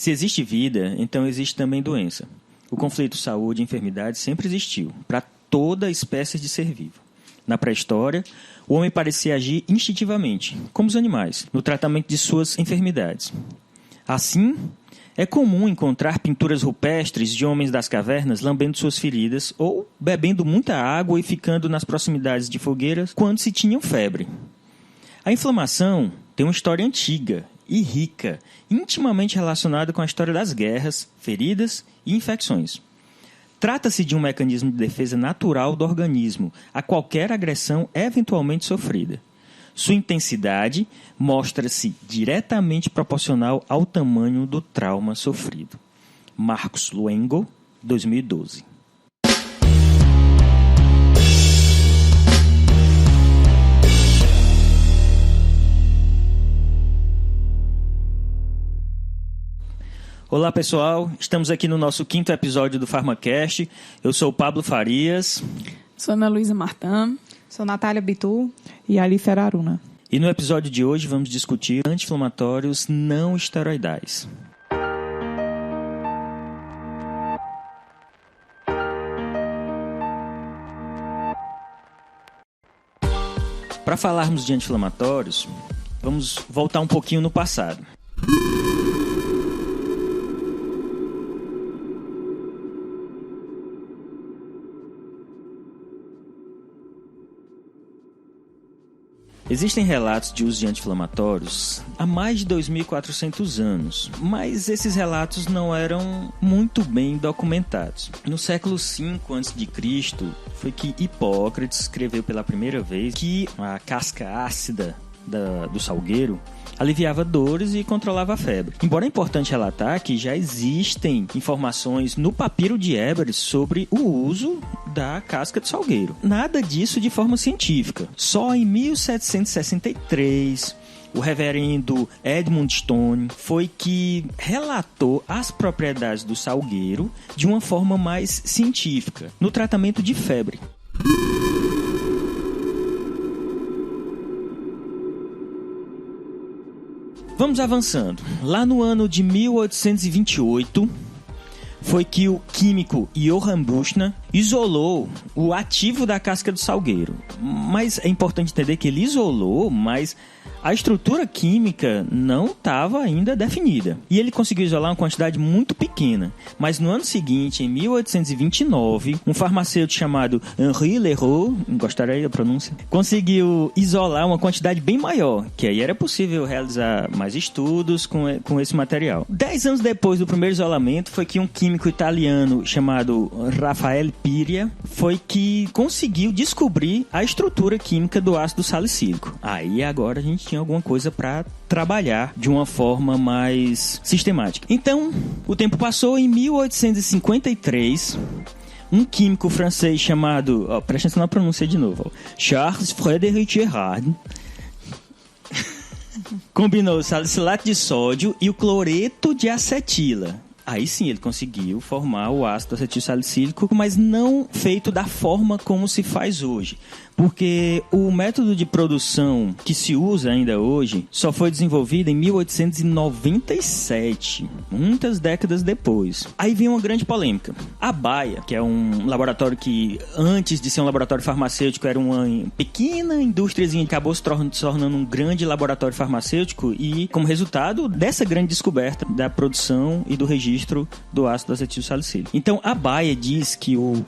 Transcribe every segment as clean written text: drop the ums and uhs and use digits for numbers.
Se existe vida, então existe também doença. O conflito saúde e enfermidade sempre existiu, para toda espécie de ser vivo. Na pré-história, o homem parecia agir instintivamente, como os animais, no tratamento de suas enfermidades. Assim, é comum encontrar pinturas rupestres de homens das cavernas lambendo suas feridas ou bebendo muita água e ficando nas proximidades de fogueiras quando se tinham febre. A inflamação tem uma história antiga e rica, intimamente relacionada com a história das guerras, feridas e infecções. Trata-se de um mecanismo de defesa natural do organismo a qualquer agressão eventualmente sofrida. Sua intensidade mostra-se diretamente proporcional ao tamanho do trauma sofrido. Marcos Luengo, 2012. Olá pessoal, estamos aqui no nosso 5º episódio do Farmacast. Eu sou o Pablo Farias. Sou Ana Luísa Martã. Sou Natália Bitu. E Alice Araruna. E no episódio de hoje vamos discutir anti-inflamatórios não esteroidais. Para falarmos de anti-inflamatórios, vamos voltar um pouquinho no passado. Existem relatos de uso de anti-inflamatórios há mais de 2.400 anos, mas esses relatos não eram muito bem documentados. No século V a.C., foi que Hipócrates escreveu pela primeira vez que a casca ácida do salgueiro aliviava dores e controlava a febre. Embora é importante relatar que já existem informações no papiro de Éber sobre o uso da casca de salgueiro. Nada disso de forma científica. Só em 1763, o reverendo Edmund Stone foi que relatou as propriedades do salgueiro de uma forma mais científica, no tratamento de febre. Vamos avançando. Lá no ano de 1828, foi que o químico Johann Buchner isolou o ativo da casca do salgueiro. Mas é importante entender que ele isolou, mas a estrutura química não estava ainda definida. E ele conseguiu isolar uma quantidade muito pequena. Mas no ano seguinte, em 1829, um farmacêutico chamado Henri Leroux, gostaria da pronúncia, conseguiu isolar uma quantidade bem maior, que aí era possível realizar mais estudos com esse material. 10 anos depois do primeiro isolamento, foi que um químico italiano chamado Raffaele Piria foi que conseguiu descobrir a estrutura química do ácido salicílico. Aí agora a gente tinha alguma coisa para trabalhar de uma forma mais sistemática. Então, o tempo passou. Em 1853, um químico francês chamado, presta atenção na pronúncia de novo, Charles Frédéric Gerard, combinou o salicilato de sódio e o cloreto de acetila. Aí sim ele conseguiu formar o ácido acetilsalicílico, mas não feito da forma como se faz hoje. Porque o método de produção que se usa ainda hoje só foi desenvolvido em 1897, muitas décadas depois. Aí vem uma grande polêmica. A Bayer, que é um laboratório que antes de ser um laboratório farmacêutico era uma pequena indústriazinha, acabou se tornando um grande laboratório farmacêutico e como resultado dessa grande descoberta da produção e do registro do ácido acetilsalicílico. Então a Bayer diz que um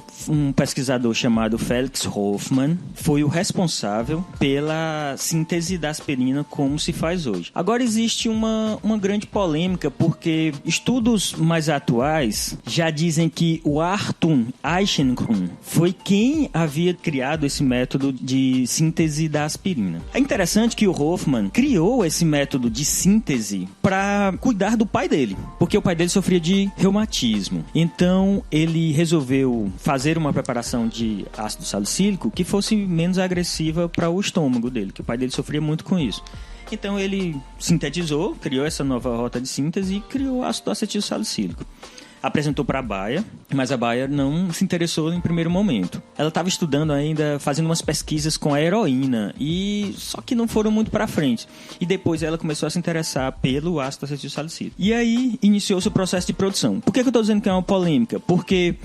pesquisador chamado Felix Hoffmann foi o responsável pela síntese da aspirina como se faz hoje. Agora existe uma grande polêmica, porque estudos mais atuais já dizem que o Arthur Eichengrun foi quem havia criado esse método de síntese da aspirina. É interessante que o Hoffmann criou esse método de síntese para cuidar do pai dele, porque o pai dele sofria de reumatismo. Então ele resolveu fazer uma preparação de ácido salicílico que fosse menos agressiva para o estômago dele, que o pai dele sofria muito com isso. Então ele sintetizou, criou essa nova rota de síntese e criou o ácido acetilsalicílico. apresentou para a Bayer, mas a Bayer não se interessou em primeiro momento. Ela estava estudando ainda, fazendo umas pesquisas com a heroína, só que não foram muito para frente. E depois ela começou a se interessar pelo ácido acetilsalicílico. E aí iniciou-se o processo de produção. Por que eu estou dizendo que é uma polêmica? Porque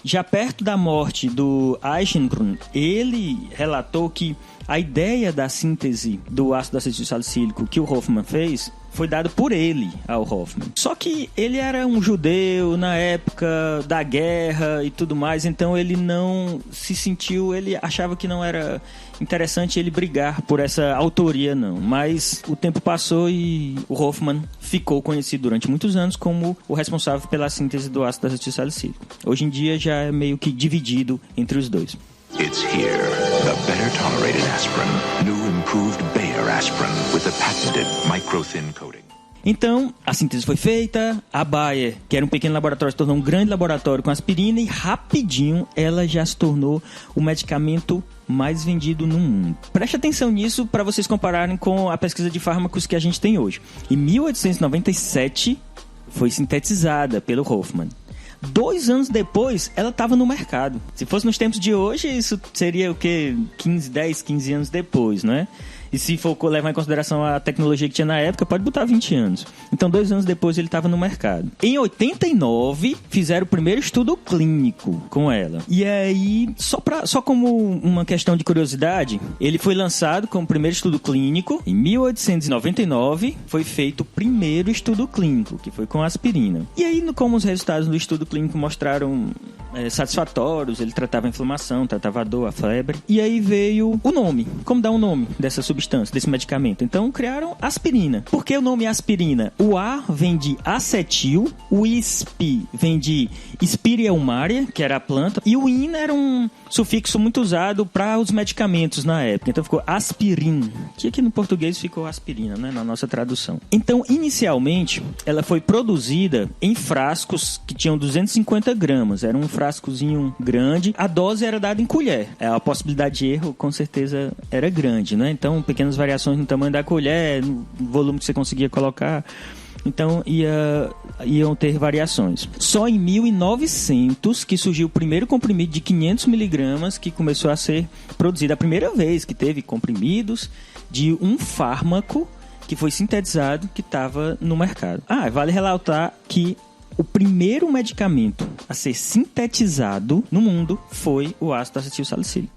já perto da morte do Eisengrun, ele relatou que a ideia da síntese do ácido acetilsalicílico que o Hofmann fez foi dado por ele ao Hofmann. Só que ele era um judeu na época da guerra e tudo mais, então ele não se sentiu, ele achava que não era interessante ele brigar por essa autoria, não. Mas o tempo passou e o Hofmann ficou conhecido durante muitos anos como o responsável pela síntese do ácido acetilsalicílico. Hoje em dia já é meio que dividido entre os dois. It's here, the better tolerated aspirin, new improved Bayer aspirin with the patented micro-thin coating. Então, a síntese foi feita, a Bayer, que era um pequeno laboratório, se tornou um grande laboratório com aspirina e rapidinho ela já se tornou o medicamento mais vendido no mundo. Preste atenção nisso para vocês compararem com a pesquisa de fármacos que a gente tem hoje. Em 1897, foi sintetizada pelo Hofmann. 2 anos depois, ela estava no mercado. Se fosse nos tempos de hoje, isso seria o quê? 10, 15 anos depois, não é? E se for levar em consideração a tecnologia que tinha na época, pode botar 20 anos. Então, 2 anos depois, ele estava no mercado. Em 89, fizeram o primeiro estudo clínico com ela. E aí, só como uma questão de curiosidade, ele foi lançado como primeiro estudo clínico. Em 1899, foi feito o primeiro estudo clínico, que foi com aspirina. E aí, como os resultados do estudo clínico mostraram satisfatórios, ele tratava a inflamação, tratava a dor, a febre. E aí veio o nome. Como dar um nome dessa substância, desse medicamento? Então criaram aspirina. Por que o nome aspirina? O A vem de acetil, o ISP vem de Spirea elmaria, que era a planta, e o IN era um sufixo muito usado para os medicamentos na época. Então ficou aspirin, que aqui no português ficou aspirina, né, na nossa tradução. Então, inicialmente, ela foi produzida em frascos que tinham 250 gramas. Era um frascozinho grande. A dose era dada em colher. A possibilidade de erro, com certeza, era grande, né? Então, pequenas variações no tamanho da colher, no volume que você conseguia colocar. Então, iam ter variações. Só em 1900 que surgiu o primeiro comprimido de 500 miligramas que começou a ser produzido. A primeira vez que teve comprimidos de um fármaco que foi sintetizado, que estava no mercado. Vale relatar que o primeiro medicamento a ser sintetizado no mundo foi o ácido acetilsalicílico.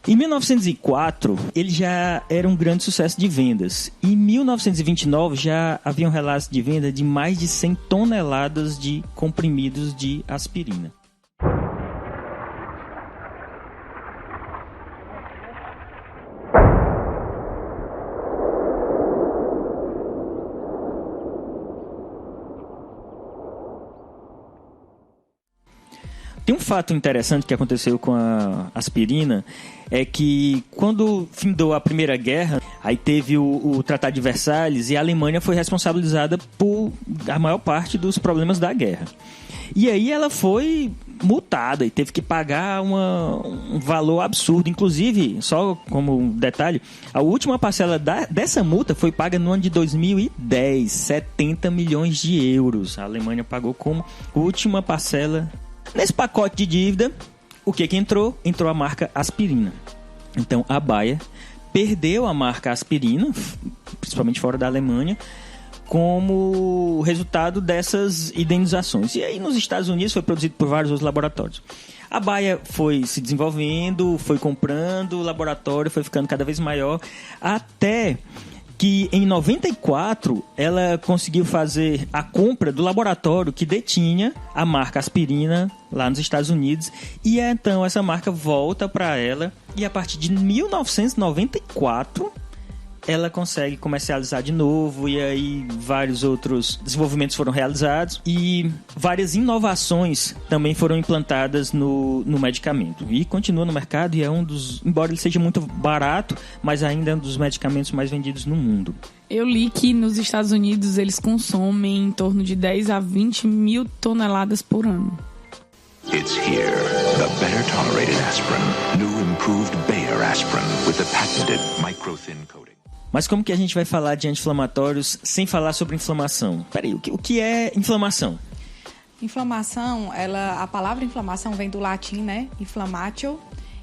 Em 1904, ele já era um grande sucesso de vendas. Em 1929, já haviam relatos de venda de mais de 100 toneladas de comprimidos de aspirina. Tem um fato interessante que aconteceu com a aspirina, é que quando findou a Primeira Guerra, aí teve o Tratado de Versalhes e a Alemanha foi responsabilizada por a maior parte dos problemas da guerra. E aí ela foi multada e teve que pagar um valor absurdo. Inclusive, só como um detalhe, a última parcela dessa multa foi paga no ano de 2010, 70 milhões de euros. A Alemanha pagou como última parcela. Nesse pacote de dívida, o que entrou? Entrou a marca aspirina. Então, a Bayer perdeu a marca aspirina, principalmente fora da Alemanha, como resultado dessas indenizações. E aí, nos Estados Unidos, foi produzido por vários outros laboratórios. A Bayer foi se desenvolvendo, foi comprando o laboratório, foi ficando cada vez maior, até que em 94 ela conseguiu fazer a compra do laboratório que detinha a marca aspirina lá nos Estados Unidos, e então essa marca volta para ela, e a partir de 1994 ela consegue comercializar de novo, e aí vários outros desenvolvimentos foram realizados e várias inovações também foram implantadas no medicamento, e continua no mercado, e é embora ele seja muito barato, mas ainda é um dos medicamentos mais vendidos no mundo. Eu li que nos Estados Unidos eles consomem em torno de 10 a 20 mil toneladas por ano. It's here, the better tolerated aspirin, new improved Bayer aspirin with the patented micro-thin coating. Mas como que a gente vai falar de anti-inflamatórios sem falar sobre inflamação? Peraí, o que é inflamação? Inflamação, a palavra inflamação vem do latim, né? Inflammatio,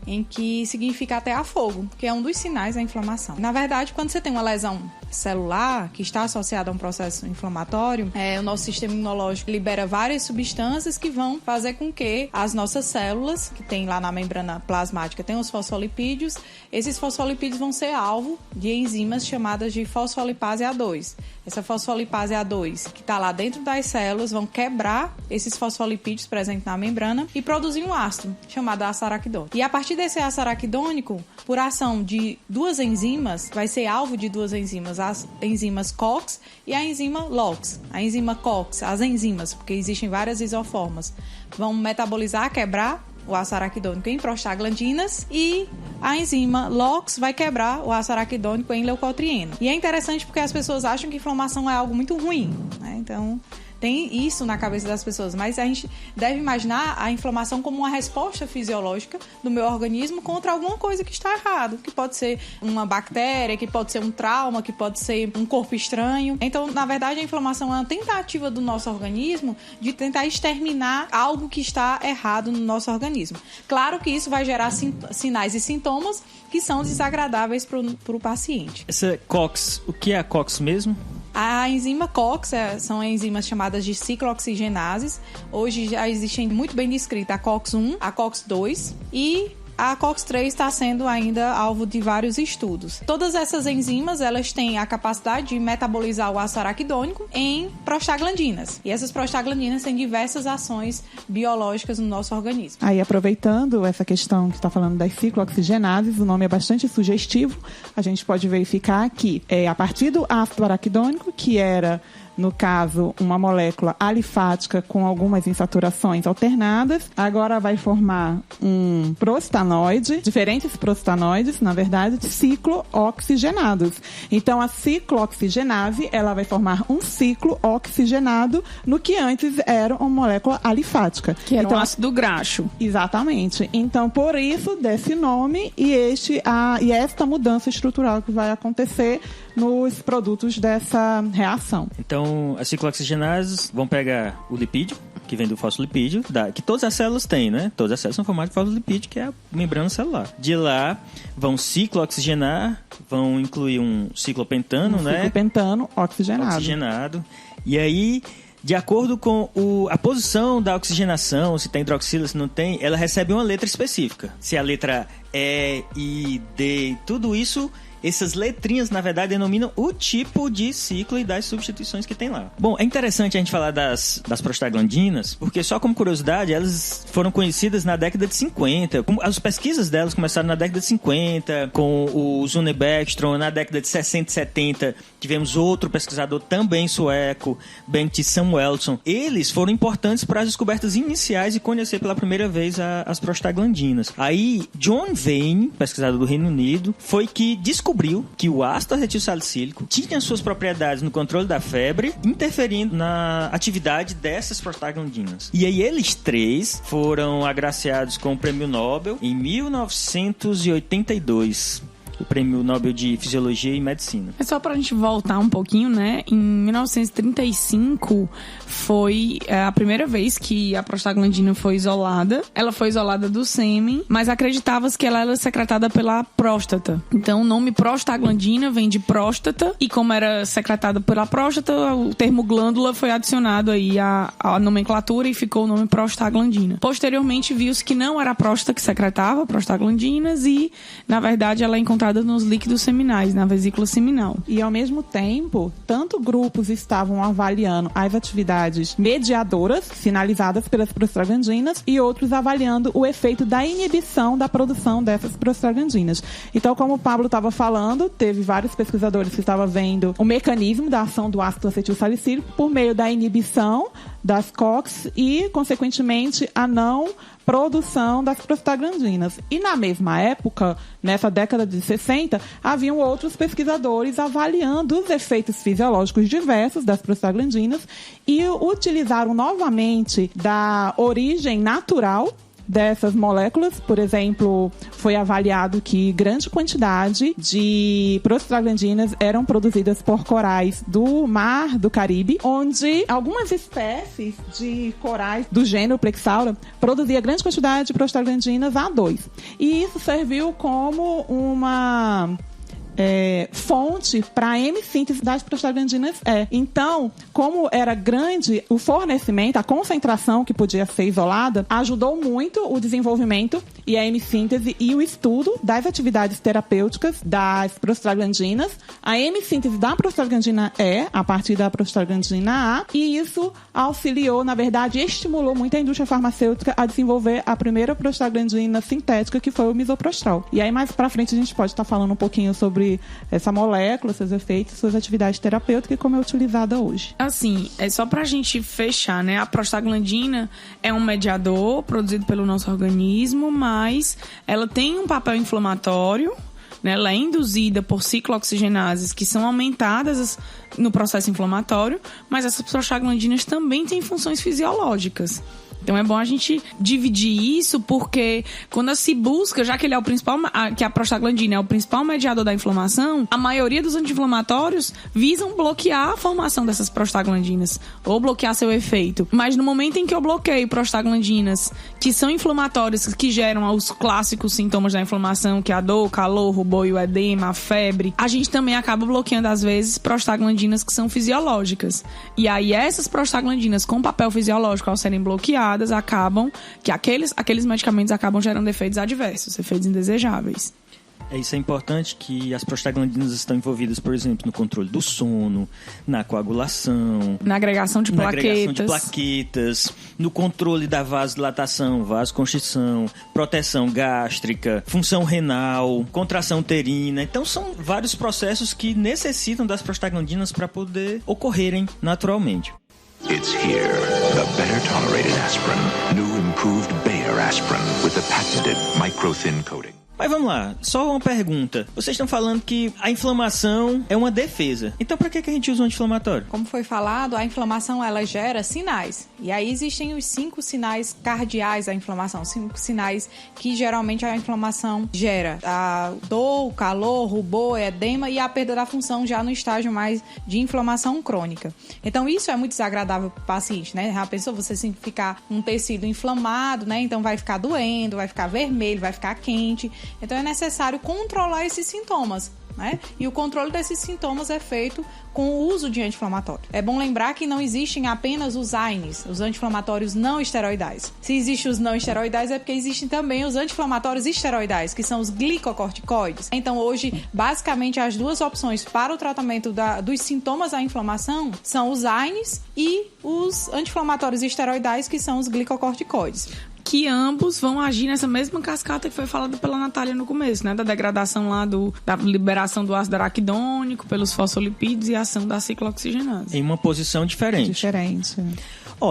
em que significa até a fogo, que é um dos sinais da inflamação. Na verdade, quando você tem uma lesão celular que está associada a um processo inflamatório, o nosso sistema imunológico libera várias substâncias que vão fazer com que as nossas células, que tem lá na membrana plasmática, tem os fosfolipídios, esses fosfolipídios vão ser alvo de enzimas chamadas de fosfolipase A2. Essa fosfolipase A2, que está lá dentro das células, vão quebrar esses fosfolipídios presentes na membrana e produzir um ácido chamado ácido araquidônico. E a partir desse ácido araquidônico, por ação de duas enzimas, vai ser alvo de duas enzimas, as enzimas COX e a enzima LOX. A enzima COX, as enzimas, porque existem várias isoformas, vão metabolizar, quebrar o ácido araquidônico em prostaglandinas e a enzima LOX vai quebrar o ácido araquidônico em leucotrieno. E é interessante porque as pessoas acham que inflamação é algo muito ruim, né? Então, tem isso na cabeça das pessoas, mas a gente deve imaginar a inflamação como uma resposta fisiológica do meu organismo contra alguma coisa que está errado, que pode ser uma bactéria, que pode ser um trauma, que pode ser um corpo estranho. Então, na verdade, a inflamação é uma tentativa do nosso organismo de tentar exterminar algo que está errado no nosso organismo. Claro que isso vai gerar sinais e sintomas que são desagradáveis para o paciente. Essa COX, o que é a COX mesmo? A enzima COX são enzimas chamadas de ciclooxigenases. Hoje já existem muito bem descritas a COX-1, a COX-2 e a COX-3 está sendo ainda alvo de vários estudos. Todas essas enzimas, elas têm a capacidade de metabolizar o ácido araquidônico em prostaglandinas. E essas prostaglandinas têm diversas ações biológicas no nosso organismo. Aí, aproveitando essa questão que está falando das ciclooxigenases, o nome é bastante sugestivo. A gente pode verificar que a partir do ácido araquidônico, que era, no caso, uma molécula alifática com algumas insaturações alternadas, agora vai formar um prostanoide, diferentes prostanoides, na verdade, ciclooxigenados. Então, a ciclooxigenase, ela vai formar um ciclo oxigenado no que antes era uma molécula alifática. Que era então, um ácido graxo. Exatamente. Então, por isso, desse nome e esta mudança estrutural que vai acontecer nos produtos dessa reação. Então, as ciclooxigenases vão pegar o lipídio, que vem do fosfolipídio, que todas as células têm, né? Todas as células são formadas de fosfolipídio, que é a membrana celular. De lá, vão ciclooxigenar, vão incluir um ciclopentano, né? Ciclopentano oxigenado. E aí, de acordo com a posição da oxigenação, se tem hidroxila, se não tem, ela recebe uma letra específica. Se a letra E, I, D, tudo isso, essas letrinhas, na verdade, denominam o tipo de ciclo e das substituições que tem lá. Bom, é interessante a gente falar das prostaglandinas, porque só como curiosidade, elas foram conhecidas na década de 50. As pesquisas delas começaram na década de 50, com o Sune Bäckström. Na década de 60 e 70, tivemos outro pesquisador também sueco, Bengt Samuelsson. Eles foram importantes para as descobertas iniciais e conhecer pela primeira vez as prostaglandinas. Aí, John Vane, pesquisador do Reino Unido, foi que descobriu que o ácido acetil salicílico tinha suas propriedades no controle da febre, interferindo na atividade dessas prostaglandinas. E aí eles três foram agraciados com o Prêmio Nobel em 1982. O Prêmio Nobel de Fisiologia e Medicina. É só pra gente voltar um pouquinho, né? Em 1935 foi a primeira vez que a prostaglandina foi isolada. Ela foi isolada do sêmen, mas acreditava-se que ela era secretada pela próstata. Então o nome prostaglandina vem de próstata, e como era secretada pela próstata, o termo glândula foi adicionado aí à nomenclatura e ficou o nome prostaglandina. Posteriormente viu-se que não era a próstata que secretava prostaglandinas e, na verdade, ela é encontrada nos líquidos seminais, na vesícula seminal. E, ao mesmo tempo, tanto grupos estavam avaliando as atividades mediadoras, sinalizadas pelas prostaglandinas, e outros avaliando o efeito da inibição da produção dessas prostaglandinas. Então, como o Pablo estava falando, teve vários pesquisadores que estavam vendo o mecanismo da ação do ácido acetil salicílico por meio da inibição das COX e, consequentemente, a não produção das prostaglandinas. E na mesma época, nessa década de 60, haviam outros pesquisadores avaliando os efeitos fisiológicos diversos das prostaglandinas e utilizaram novamente da origem natural dessas moléculas, por exemplo, foi avaliado que grande quantidade de prostaglandinas eram produzidas por corais do Mar do Caribe, onde algumas espécies de corais do gênero Plexaura produzia grande quantidade de prostaglandinas A2. E isso serviu como uma fonte para a hemissíntese das prostaglandinas E. Então, como era grande o fornecimento, a concentração que podia ser isolada, ajudou muito o desenvolvimento e a hemissíntese e o estudo das atividades terapêuticas das prostaglandinas, a hemissíntese da prostaglandina E a partir da prostaglandina A, e isso auxiliou, na verdade, estimulou muito a indústria farmacêutica a desenvolver a primeira prostaglandina sintética, que foi o misoprostol. E aí, mais pra frente, a gente pode estar falando um pouquinho sobre essa molécula, seus efeitos, suas atividades terapêuticas e como é utilizada hoje. Assim, é só pra gente fechar, né? A prostaglandina é um mediador produzido pelo nosso organismo, mas ela tem um papel inflamatório, né? Ela é induzida por ciclooxigenases que são aumentadas no processo inflamatório, mas essas prostaglandinas também têm funções fisiológicas. Então é bom a gente dividir isso, porque quando se busca, já que ele é o principal, que a prostaglandina é o principal mediador da inflamação, a maioria dos anti-inflamatórios visam bloquear a formação dessas prostaglandinas ou bloquear seu efeito. Mas no momento em que eu bloqueio prostaglandinas que são inflamatórias, que geram os clássicos sintomas da inflamação, que é a dor, o calor, o rubor e o edema, a febre, a gente também acaba bloqueando às vezes prostaglandinas que são fisiológicas. E aí essas prostaglandinas com papel fisiológico, ao serem bloqueadas, acabam que aqueles medicamentos acabam gerando efeitos adversos, efeitos indesejáveis. Isso é importante, que as prostaglandinas estão envolvidas, por exemplo, no controle do sono, na coagulação, na agregação de plaquetas, no controle da vasodilatação, vasoconstrição, proteção gástrica, função renal, contração uterina. Então são vários processos que necessitam das prostaglandinas para poder ocorrerem naturalmente. It's here, the better-tolerated aspirin, new improved Bayer aspirin with the patented micro-thin coating. Mas vamos lá, só uma pergunta. Vocês estão falando que a inflamação é uma defesa. Então por que a gente usa um anti-inflamatório? Como foi falado, a inflamação ela gera sinais. E aí existem os 5 sinais cardeais da inflamação. 5 sinais que geralmente a inflamação gera. A dor, o calor, rubor, edema e a perda da função já no estágio mais de inflamação crônica. Então isso é muito desagradável para o paciente, né? Já pensou você ficar um tecido inflamado, né? Então vai ficar doendo, vai ficar vermelho, vai ficar quente. Então é necessário controlar esses sintomas, né? E o controle desses sintomas é feito com o uso de anti-inflamatório. É bom lembrar que não existem apenas os AINES, os anti-inflamatórios não esteroidais. Se existem os não esteroidais é porque existem também os anti-inflamatórios esteroidais, que são os glicocorticoides. Então hoje, basicamente, as duas opções para o tratamento dos sintomas da inflamação são os AINES e os anti-inflamatórios esteroidais, que são os glicocorticoides. Que ambos vão agir nessa mesma cascata que foi falada pela Natália no começo, né? Da degradação lá da liberação do ácido araquidônico pelos fosfolipídios e a ação da ciclooxigenase. Em uma posição diferente.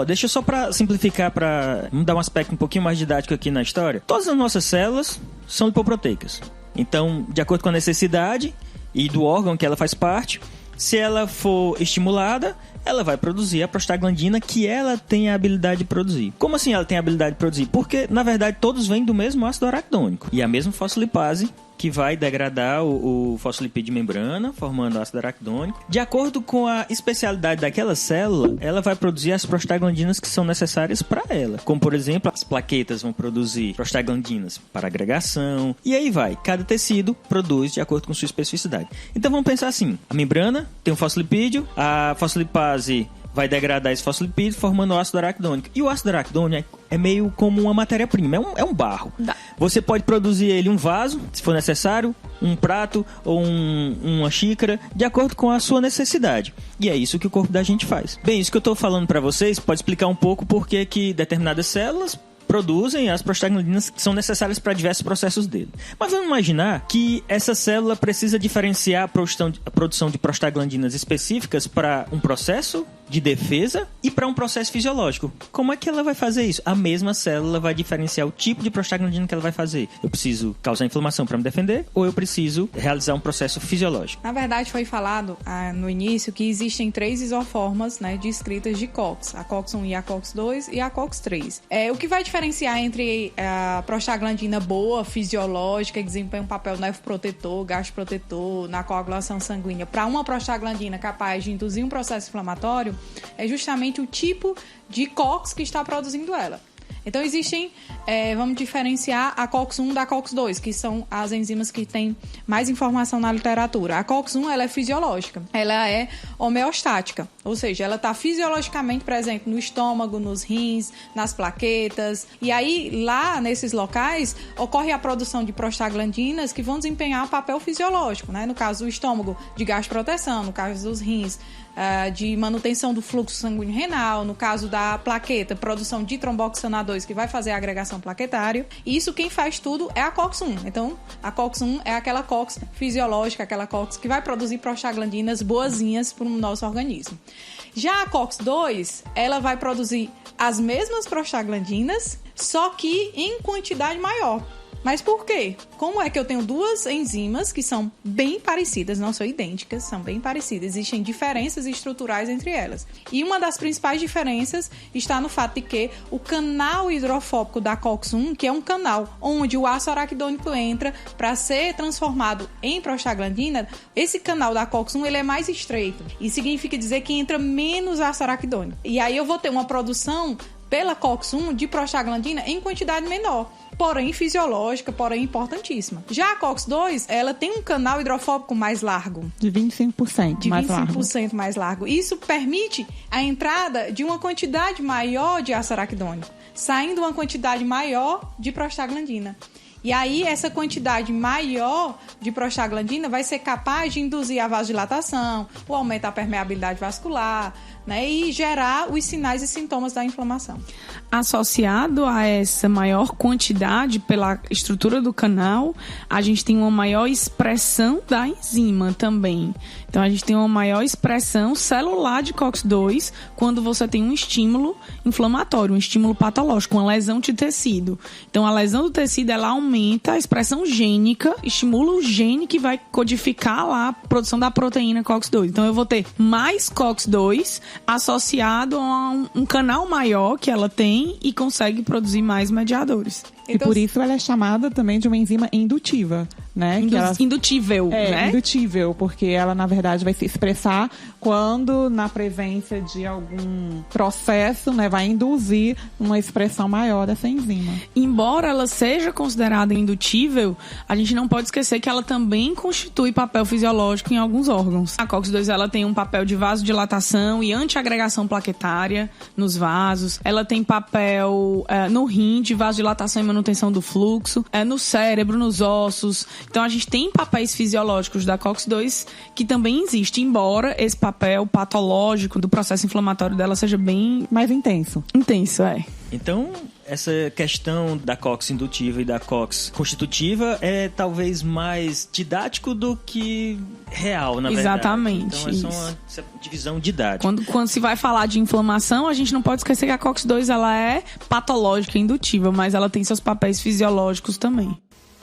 Deixa eu só para simplificar, para dar um aspecto um pouquinho mais didático aqui na história. Todas as nossas células são lipoproteicas. Então, de acordo com a necessidade e do órgão que ela faz parte, se ela for estimulada, ela vai produzir a prostaglandina que ela tem a habilidade de produzir. Como assim ela tem a habilidade de produzir? Porque, na verdade, todos vêm do mesmo ácido araquidônico e a mesma fosfolipase, que vai degradar o fosfolipídio de membrana, formando ácido araquidônico. De acordo com a especialidade daquela célula, ela vai produzir as prostaglandinas que são necessárias para ela. Como, por exemplo, as plaquetas vão produzir prostaglandinas para agregação. E aí vai. Cada tecido produz de acordo com sua especificidade. Então vamos pensar assim. A membrana tem um fosfolipídio, a fosfolipase vai degradar esse fosfolipídio formando o ácido araquidônico. E o ácido araquidônico é meio como uma matéria-prima, é um barro. Você pode produzir ele um vaso, se for necessário, um prato ou uma xícara, de acordo com a sua necessidade. E é isso que o corpo da gente faz. Bem, isso que eu estou falando para vocês pode explicar um pouco por que determinadas células produzem as prostaglandinas que são necessárias para diversos processos dele. Mas vamos imaginar que essa célula precisa diferenciar a produção de prostaglandinas específicas para um processo de defesa e para um processo fisiológico. Como é que ela vai fazer isso? A mesma célula vai diferenciar o tipo de prostaglandina que ela vai fazer. Eu preciso causar inflamação para me defender ou eu preciso realizar um processo fisiológico? Na verdade, foi falado no início que existem 3 isoformas, né, descritas de COX. A COX-1 e a COX-2 e a COX-3. O que vai diferenciar entre a prostaglandina boa, fisiológica, que desempenha um papel nefroprotetor, gastroprotetor, na coagulação sanguínea, para uma prostaglandina capaz de induzir um processo inflamatório, é justamente o tipo de COX que está produzindo ela. Então, existem, vamos diferenciar a COX-1 da COX-2, que são as enzimas que têm mais informação na literatura. A COX-1, ela é fisiológica, ela é homeostática, ou seja, ela está fisiologicamente presente no estômago, nos rins, nas plaquetas. E aí, lá nesses locais, ocorre a produção de prostaglandinas que vão desempenhar papel fisiológico, né? No caso do estômago, de gastroproteção, no caso dos rins, de manutenção do fluxo sanguíneo renal, no caso da plaqueta, produção de tromboxana 2, que vai fazer a agregação plaquetária. E isso quem faz tudo é a COX-1. Então, a COX-1 é aquela COX fisiológica, aquela COX que vai produzir prostaglandinas boazinhas para o nosso organismo. Já a COX-2, ela vai produzir as mesmas prostaglandinas, só que em quantidade maior. Mas por quê? Como é que eu tenho 2 enzimas que são bem parecidas, não são idênticas, são bem parecidas, existem diferenças estruturais entre elas. E uma das principais diferenças está no fato de que o canal hidrofóbico da COX-1, que é um canal onde o ácido araquidônico entra para ser transformado em prostaglandina, esse canal da COX-1 ele é mais estreito. Isso significa dizer que entra menos ácido araquidônico. E aí eu vou ter uma produção pela COX-1 de prostaglandina em quantidade menor, porém fisiológica, porém importantíssima. Já a COX-2, ela tem um canal hidrofóbico mais largo. De 25% mais largo. De 25% mais largo. Isso permite a entrada de uma quantidade maior de ácido araquidônico, saindo uma quantidade maior de prostaglandina. E aí, essa quantidade maior de prostaglandina vai ser capaz de induzir a vasodilatação, o aumento da permeabilidade vascular, né, e gerar os sinais e sintomas da inflamação. Associado a essa maior quantidade pela estrutura do canal, a gente tem uma maior expressão da enzima também. Então, a gente tem uma maior expressão celular de COX-2 quando você tem um estímulo inflamatório, um estímulo patológico, uma lesão de tecido. Então, a lesão do tecido, ela aumenta a expressão gênica, estimula o gene que vai codificar lá a produção da proteína COX-2. Então, eu vou ter mais COX-2 associado a um canal maior que ela tem e consegue produzir mais mediadores. E por isso ela é chamada também de uma enzima indutiva, né? Indutível, né? Indutível, porque ela, na verdade, vai se expressar quando, na presença de algum processo, né, vai induzir uma expressão maior dessa enzima. Embora ela seja considerada indutível, a gente não pode esquecer que ela também constitui papel fisiológico em alguns órgãos. A COX-2, ela tem um papel de vasodilatação e antiagregação plaquetária nos vasos. Ela tem papel no rim de vasodilatação e manutenção do fluxo, no cérebro, nos ossos. Então, a gente tem papéis fisiológicos da COX-2 que também existe, embora esse papel patológico do processo inflamatório dela seja bem... mais intenso. Intenso, é. Então, essa questão da COX indutiva e da COX constitutiva é talvez mais didático do que real, na verdade. Exatamente. Então, é só uma divisão didática. Quando se vai falar de inflamação, a gente não pode esquecer que a COX-2 ela é patológica, indutiva, mas ela tem seus papéis fisiológicos também.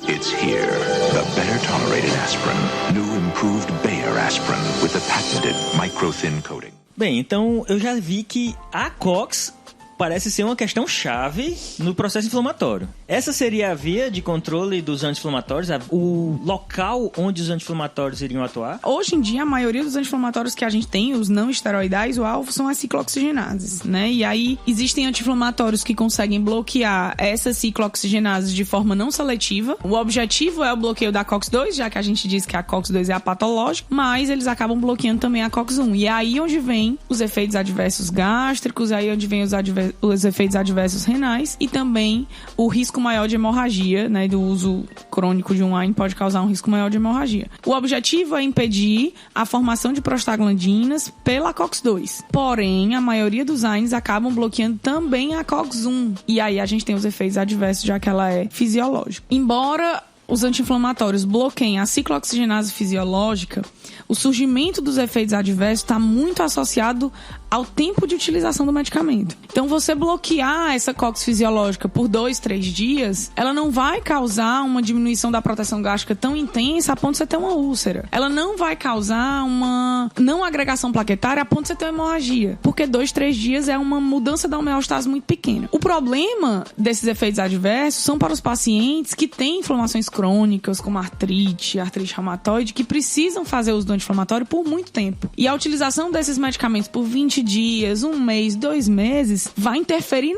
It's here, the better tolerated aspirin, new improved Bayer aspirin with the patented micro-thin coating. Bem, então eu já vi que a COX parece ser uma questão chave no processo inflamatório. Essa seria a via de controle dos anti-inflamatórios, o local onde os anti-inflamatórios iriam atuar? Hoje em dia, a maioria dos anti-inflamatórios que a gente tem, os não esteroidais, o alvo são as ciclooxigenases, né? E aí, existem anti-inflamatórios que conseguem bloquear essas ciclooxigenases de forma não seletiva. O objetivo é o bloqueio da COX-2, já que a gente diz que a COX-2 é a patológica, mas eles acabam bloqueando também a COX-1. E é aí onde vem os efeitos adversos gástricos, aí onde vem os efeitos adversos renais e também o risco maior de hemorragia, né, do uso crônico de um AINE pode causar um risco maior de hemorragia. O objetivo é impedir a formação de prostaglandinas pela COX-2. Porém, a maioria dos AINEs acabam bloqueando também a COX-1. E aí a gente tem os efeitos adversos, já que ela é fisiológica. Embora os anti-inflamatórios bloqueiam a ciclooxigenase fisiológica, o surgimento dos efeitos adversos está muito associado ao tempo de utilização do medicamento. Então, você bloquear essa COX fisiológica por 2-3 dias, ela não vai causar uma diminuição da proteção gástrica tão intensa a ponto de você ter uma úlcera. Ela não vai causar uma não agregação plaquetária a ponto de você ter uma hemorragia, porque 2-3 dias é uma mudança da homeostase muito pequena. O problema desses efeitos adversos são para os pacientes que têm inflamações crônicas, como artrite reumatoide, que precisam fazer uso do anti-inflamatório por muito tempo. E a utilização desses medicamentos por 20 dias, 1 mês, 2 meses, vai interferir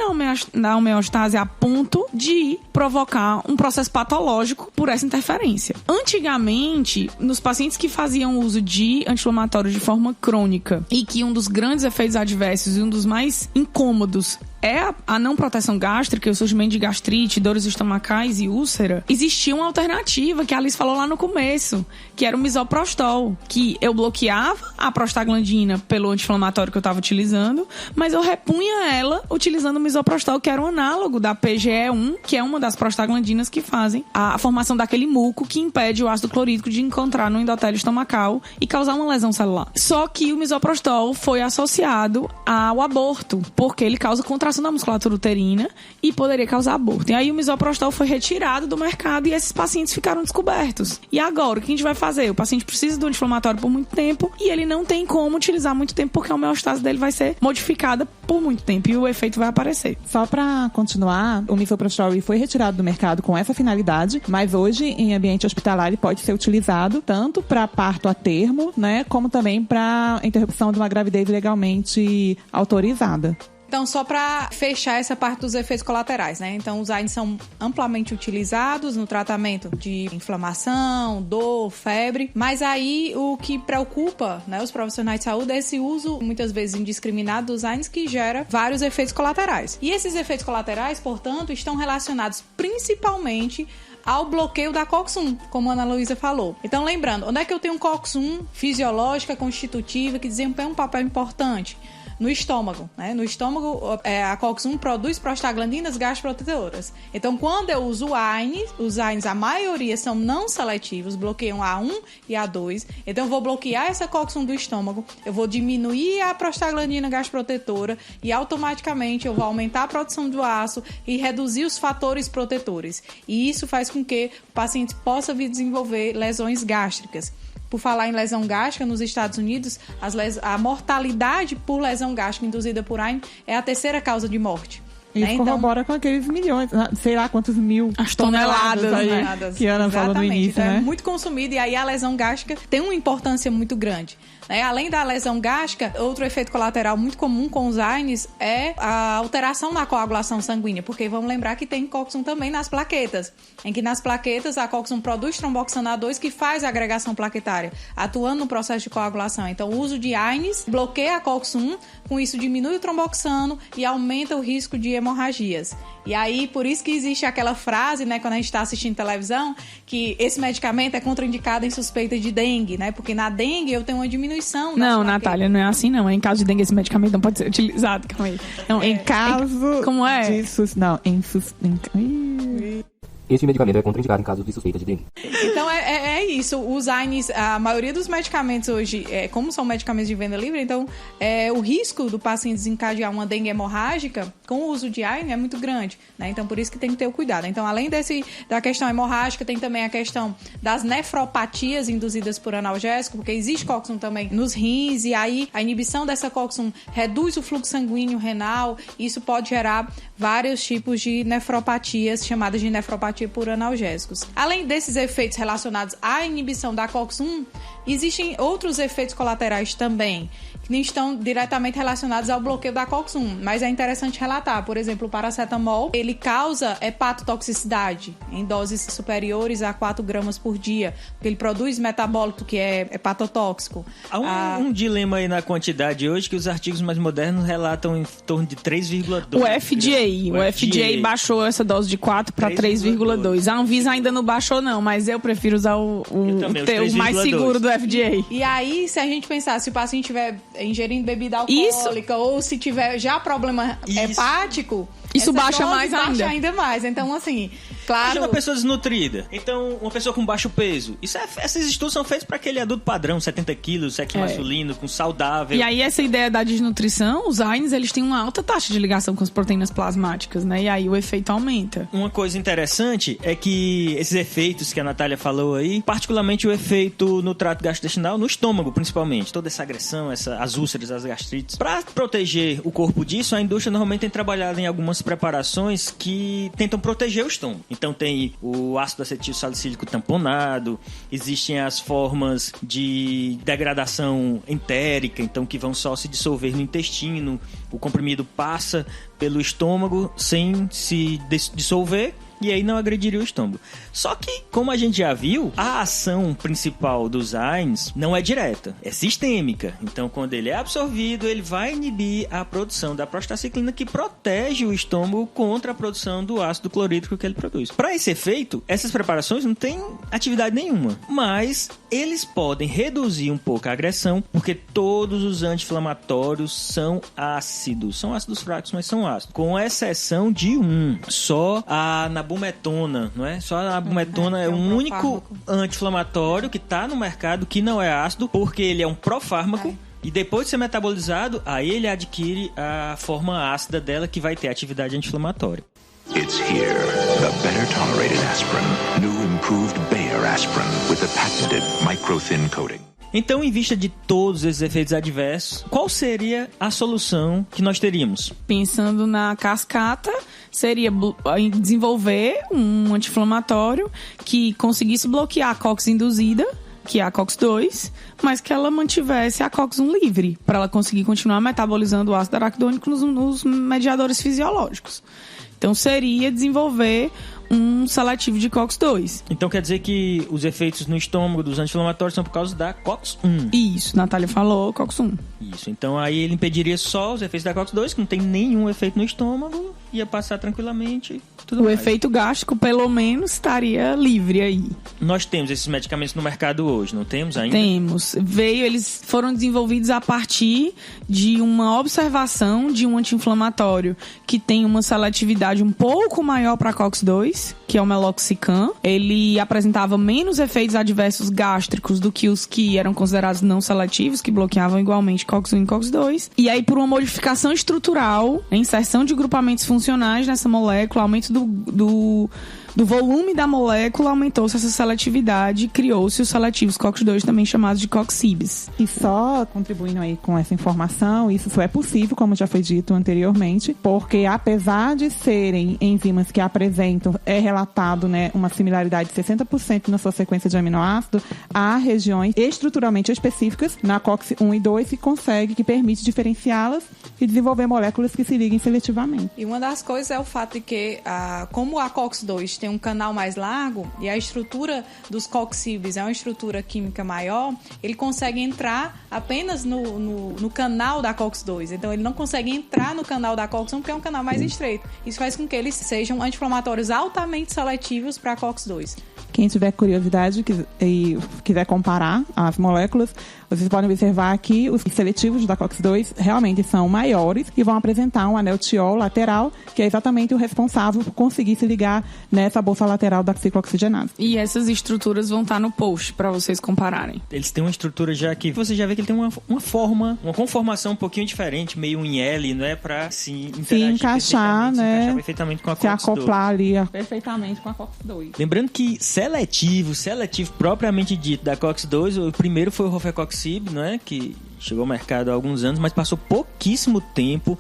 na homeostase a ponto de provocar um processo patológico por essa interferência. Antigamente, nos pacientes que faziam uso de anti-inflamatórios de forma crônica e que um dos grandes efeitos adversos e um dos mais incômodos é a não proteção gástrica, o surgimento de gastrite, dores estomacais e úlcera, existia uma alternativa que a Alice falou lá no começo, que era o misoprostol, que eu bloqueava a prostaglandina pelo anti-inflamatório que eu estava utilizando, mas eu repunha ela utilizando o misoprostol, que era um análogo da PGE1, que é uma das prostaglandinas que fazem a formação daquele muco que impede o ácido clorídrico de encontrar no endotélio estomacal e causar uma lesão celular. Só que o misoprostol foi associado ao aborto, porque ele causa contração da musculatura uterina e poderia causar aborto. E aí o misoprostol foi retirado do mercado e esses pacientes ficaram descobertos. E agora, o que a gente vai fazer? O paciente precisa do anti-inflamatório por muito tempo e ele não tem como utilizar muito tempo porque a homeostase dele vai ser modificada por muito tempo e o efeito vai aparecer. Só para continuar, o misoprostol foi retirado do mercado com essa finalidade, mas hoje em ambiente hospitalar ele pode ser utilizado tanto para parto a termo, né, como também para interrupção de uma gravidez legalmente autorizada. Então, só para fechar essa parte dos efeitos colaterais, né? Então, os AINES são amplamente utilizados no tratamento de inflamação, dor, febre. Mas aí, o que preocupa, né, os profissionais de saúde é esse uso, muitas vezes indiscriminado, dos AINES, que gera vários efeitos colaterais. E esses efeitos colaterais, portanto, estão relacionados principalmente ao bloqueio da COX-1, como a Ana Luísa falou. Então, lembrando, onde é que eu tenho um COX-1 fisiológica, constitutiva, que desempenha um papel importante? No estômago, né? No estômago, a COX-1 produz prostaglandinas gastroprotetoras. Então, quando eu uso AINES, os AINES, a maioria são não seletivos, bloqueiam A1 e A2. Então, eu vou bloquear essa COX-1 do estômago, eu vou diminuir a prostaglandina gastroprotetora e, automaticamente, eu vou aumentar a produção do ácido e reduzir os fatores protetores. E isso faz com que o paciente possa vir desenvolver lesões gástricas. Por falar em lesão gástrica, nos Estados Unidos, a mortalidade por lesão gástrica induzida por AINE é a 3ª causa de morte. Isso corrobora com aqueles milhões, sei lá quantos mil toneladas aí, que a Ana falou no início, né? É muito consumido e aí a lesão gástrica tem uma importância muito grande. Né? Além da lesão gástrica, outro efeito colateral muito comum com os AINES é a alteração na coagulação sanguínea, porque vamos lembrar que tem COX-1 também nas plaquetas, em que nas plaquetas a COX-1 produz tromboxano A2 que faz a agregação plaquetária, atuando no processo de coagulação. Então, o uso de AINES bloqueia a COX-1, com isso diminui o tromboxano e aumenta o risco de hemorragias. E aí, por isso que existe aquela frase, né, quando a gente está assistindo televisão, que esse medicamento é contraindicado em suspeita de dengue, né? Porque na dengue eu tenho uma diminuição. Não, Natália, não é assim não. Em caso de dengue, esse medicamento não pode ser utilizado. Calma aí. Não, em caso... Como é? Este medicamento é contraindicado em caso de suspeita de dengue. Então, é isso. Os AINES, a maioria dos medicamentos hoje, como são medicamentos de venda livre, então, o risco do paciente desencadear uma dengue hemorrágica com o uso de AINE é muito grande, né? Então, por isso que tem que ter o cuidado. Então, além da questão hemorrágica, tem também a questão das nefropatias induzidas por analgésico, porque existe COX-1 também nos rins, e aí a inibição dessa COX-1 reduz o fluxo sanguíneo renal, e isso pode gerar vários tipos de nefropatias, chamadas de nefropatia por analgésicos. Além desses efeitos relacionados à inibição da COX-1, existem outros efeitos colaterais também, que não estão diretamente relacionados ao bloqueio da COX-1, mas é interessante relatar. Por exemplo, o paracetamol, ele causa hepatotoxicidade em doses superiores a 4 gramas por dia, porque ele produz metabólito que é hepatotóxico. Há um dilema aí na quantidade hoje, que os artigos mais modernos relatam em torno de 3,2. O FDA baixou essa dose de 4 para 3,2. A Anvisa ainda não baixou não, mas eu prefiro usar o mais seguro do FDA. E aí, se a gente pensar, se o paciente estiver ingerindo bebida alcoólica ou se tiver já problema hepático, isso baixa mais ainda. Baixa ainda mais. Então, assim, Claro. Imagina uma pessoa desnutrida. Então, uma pessoa com baixo peso. Esses estudos são feitos para aquele adulto padrão, 70 quilos, sexo masculino, com saudável. E aí, essa ideia da desnutrição, os AINES, eles têm uma alta taxa de ligação com as proteínas plasmáticas, né? E aí o efeito aumenta. Uma coisa interessante é que esses efeitos que a Natália falou aí, particularmente o efeito no trato gastrointestinal, no estômago principalmente, toda essa agressão, as úlceras, as gastrites. Para proteger o corpo disso, a indústria normalmente tem trabalhado em algumas preparações que tentam proteger o estômago. Então tem o ácido acetil salicílico tamponado, existem as formas de degradação entérica, então que vão só se dissolver no intestino, o comprimido passa pelo estômago sem se dissolver e aí não agrediria o estômago. Só que, como a gente já viu, a ação principal dos AINES não é direta, é sistêmica. Então, quando ele é absorvido, ele vai inibir a produção da prostaciclina, que protege o estômago contra a produção do ácido clorídrico que ele produz. Para esse efeito, essas preparações não têm atividade nenhuma, mas eles podem reduzir um pouco a agressão, porque todos os anti-inflamatórios são ácidos. São ácidos fracos, mas são ácidos. Com exceção de só a nabumetona, não é? Só a nabumetona é o único anti-inflamatório que está no mercado que não é ácido, porque ele é um profármaco. E depois de ser metabolizado, aí ele adquire a forma ácida dela, que vai ter atividade anti-inflamatória. It's here, the better tolerated aspirin, new improved Bayer aspirin with the patented micro-thin coating. Então, em vista de todos esses efeitos adversos, qual seria a solução que nós teríamos? Pensando na cascata, seria desenvolver um anti-inflamatório que conseguisse bloquear a COX induzida, que é a COX-2, mas que ela mantivesse a COX-1 livre, para ela conseguir continuar metabolizando o ácido araquidônico nos mediadores fisiológicos. Então, seria desenvolver um seletivo de COX-2. Então quer dizer que os efeitos no estômago dos anti-inflamatórios são por causa da COX-1. Isso, Natália falou, COX-1. Isso, então aí ele impediria só os efeitos da COX-2, que não tem nenhum efeito no estômago, ia passar tranquilamente, tudo mais. O efeito gástrico, pelo menos, estaria livre aí. Nós temos esses medicamentos no mercado hoje, não temos ainda? Temos. Eles foram desenvolvidos a partir de uma observação de um anti-inflamatório que tem uma seletividade um pouco maior para COX-2, que é o meloxicam. Ele apresentava menos efeitos adversos gástricos do que os que eram considerados não seletivos, que bloqueavam igualmente COX-1 e COX-2. E aí, por uma modificação estrutural, a inserção de grupamentos funcionais nessa molécula, aumento do volume da molécula, aumentou-se essa seletividade e criou-se os seletivos COX-2, também chamados de COX-CIBs. E só contribuindo aí com essa informação, isso só é possível, como já foi dito anteriormente, porque apesar de serem enzimas que apresentam, é relatado, né, uma similaridade de 60% na sua sequência de aminoácido, há regiões estruturalmente específicas na COX-1 e 2 que permite diferenciá-las e desenvolver moléculas que se liguem seletivamente. E uma das coisas é o fato de que, como a COX-2 tem um canal mais largo e a estrutura dos COX-CIBs é uma estrutura química maior, ele consegue entrar apenas no canal da COX-2. Então, ele não consegue entrar no canal da COX-1 porque é um canal mais estreito. Isso faz com que eles sejam anti-inflamatórios altamente seletivos para a COX-2. Quem tiver curiosidade e quiser comparar as moléculas, vocês podem observar que os seletivos da COX-2 realmente são maiores e vão apresentar um anel tiol lateral, que é exatamente o responsável por conseguir se ligar nessa bolsa lateral da ciclooxigenase. E essas estruturas vão estar no post para vocês compararem. Eles têm uma estrutura já que você já vê que ele tem uma forma, uma conformação um pouquinho diferente, meio em L, não é? Para se encaixar, né? Se encaixar perfeitamente com a COX-2. Se acoplar ali perfeitamente com a COX-2. Lembrando que seletivo propriamente dito da COX-2, o primeiro foi o Rofecoxib, não é? Que chegou ao mercado há alguns anos, mas passou pouquíssimo tempo,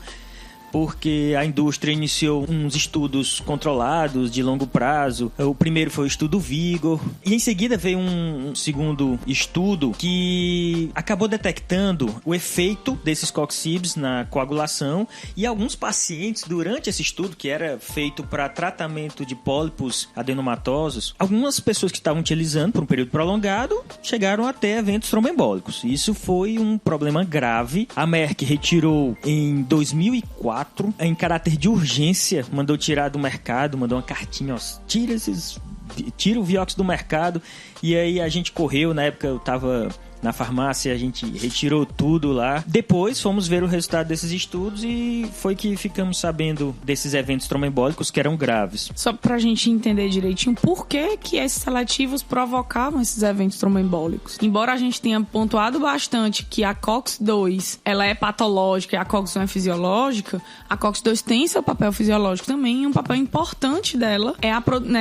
porque a indústria iniciou uns estudos controlados de longo prazo. O primeiro foi o estudo Vigor, e em seguida veio um segundo estudo que acabou detectando o efeito desses COX-CIBs na coagulação, e alguns pacientes, durante esse estudo, que era feito para tratamento de pólipos adenomatosos, algumas pessoas que estavam utilizando por um período prolongado chegaram a ter eventos tromboembólicos. Isso foi um problema grave. A Merck retirou em 2004, em caráter de urgência, mandou tirar do mercado, mandou uma cartinha, ó, tira o Vioxx do mercado. E aí a gente correu, na época eu estava na farmácia, a gente retirou tudo lá. Depois fomos ver o resultado desses estudos e foi que ficamos sabendo desses eventos tromboembólicos que eram graves. Só pra gente entender direitinho por que esses seletivos provocavam esses eventos tromboembólicos. Embora a gente tenha pontuado bastante que a COX-2 ela é patológica e a COX-1 é fisiológica, a COX-2 tem seu papel fisiológico também, e um papel importante dela é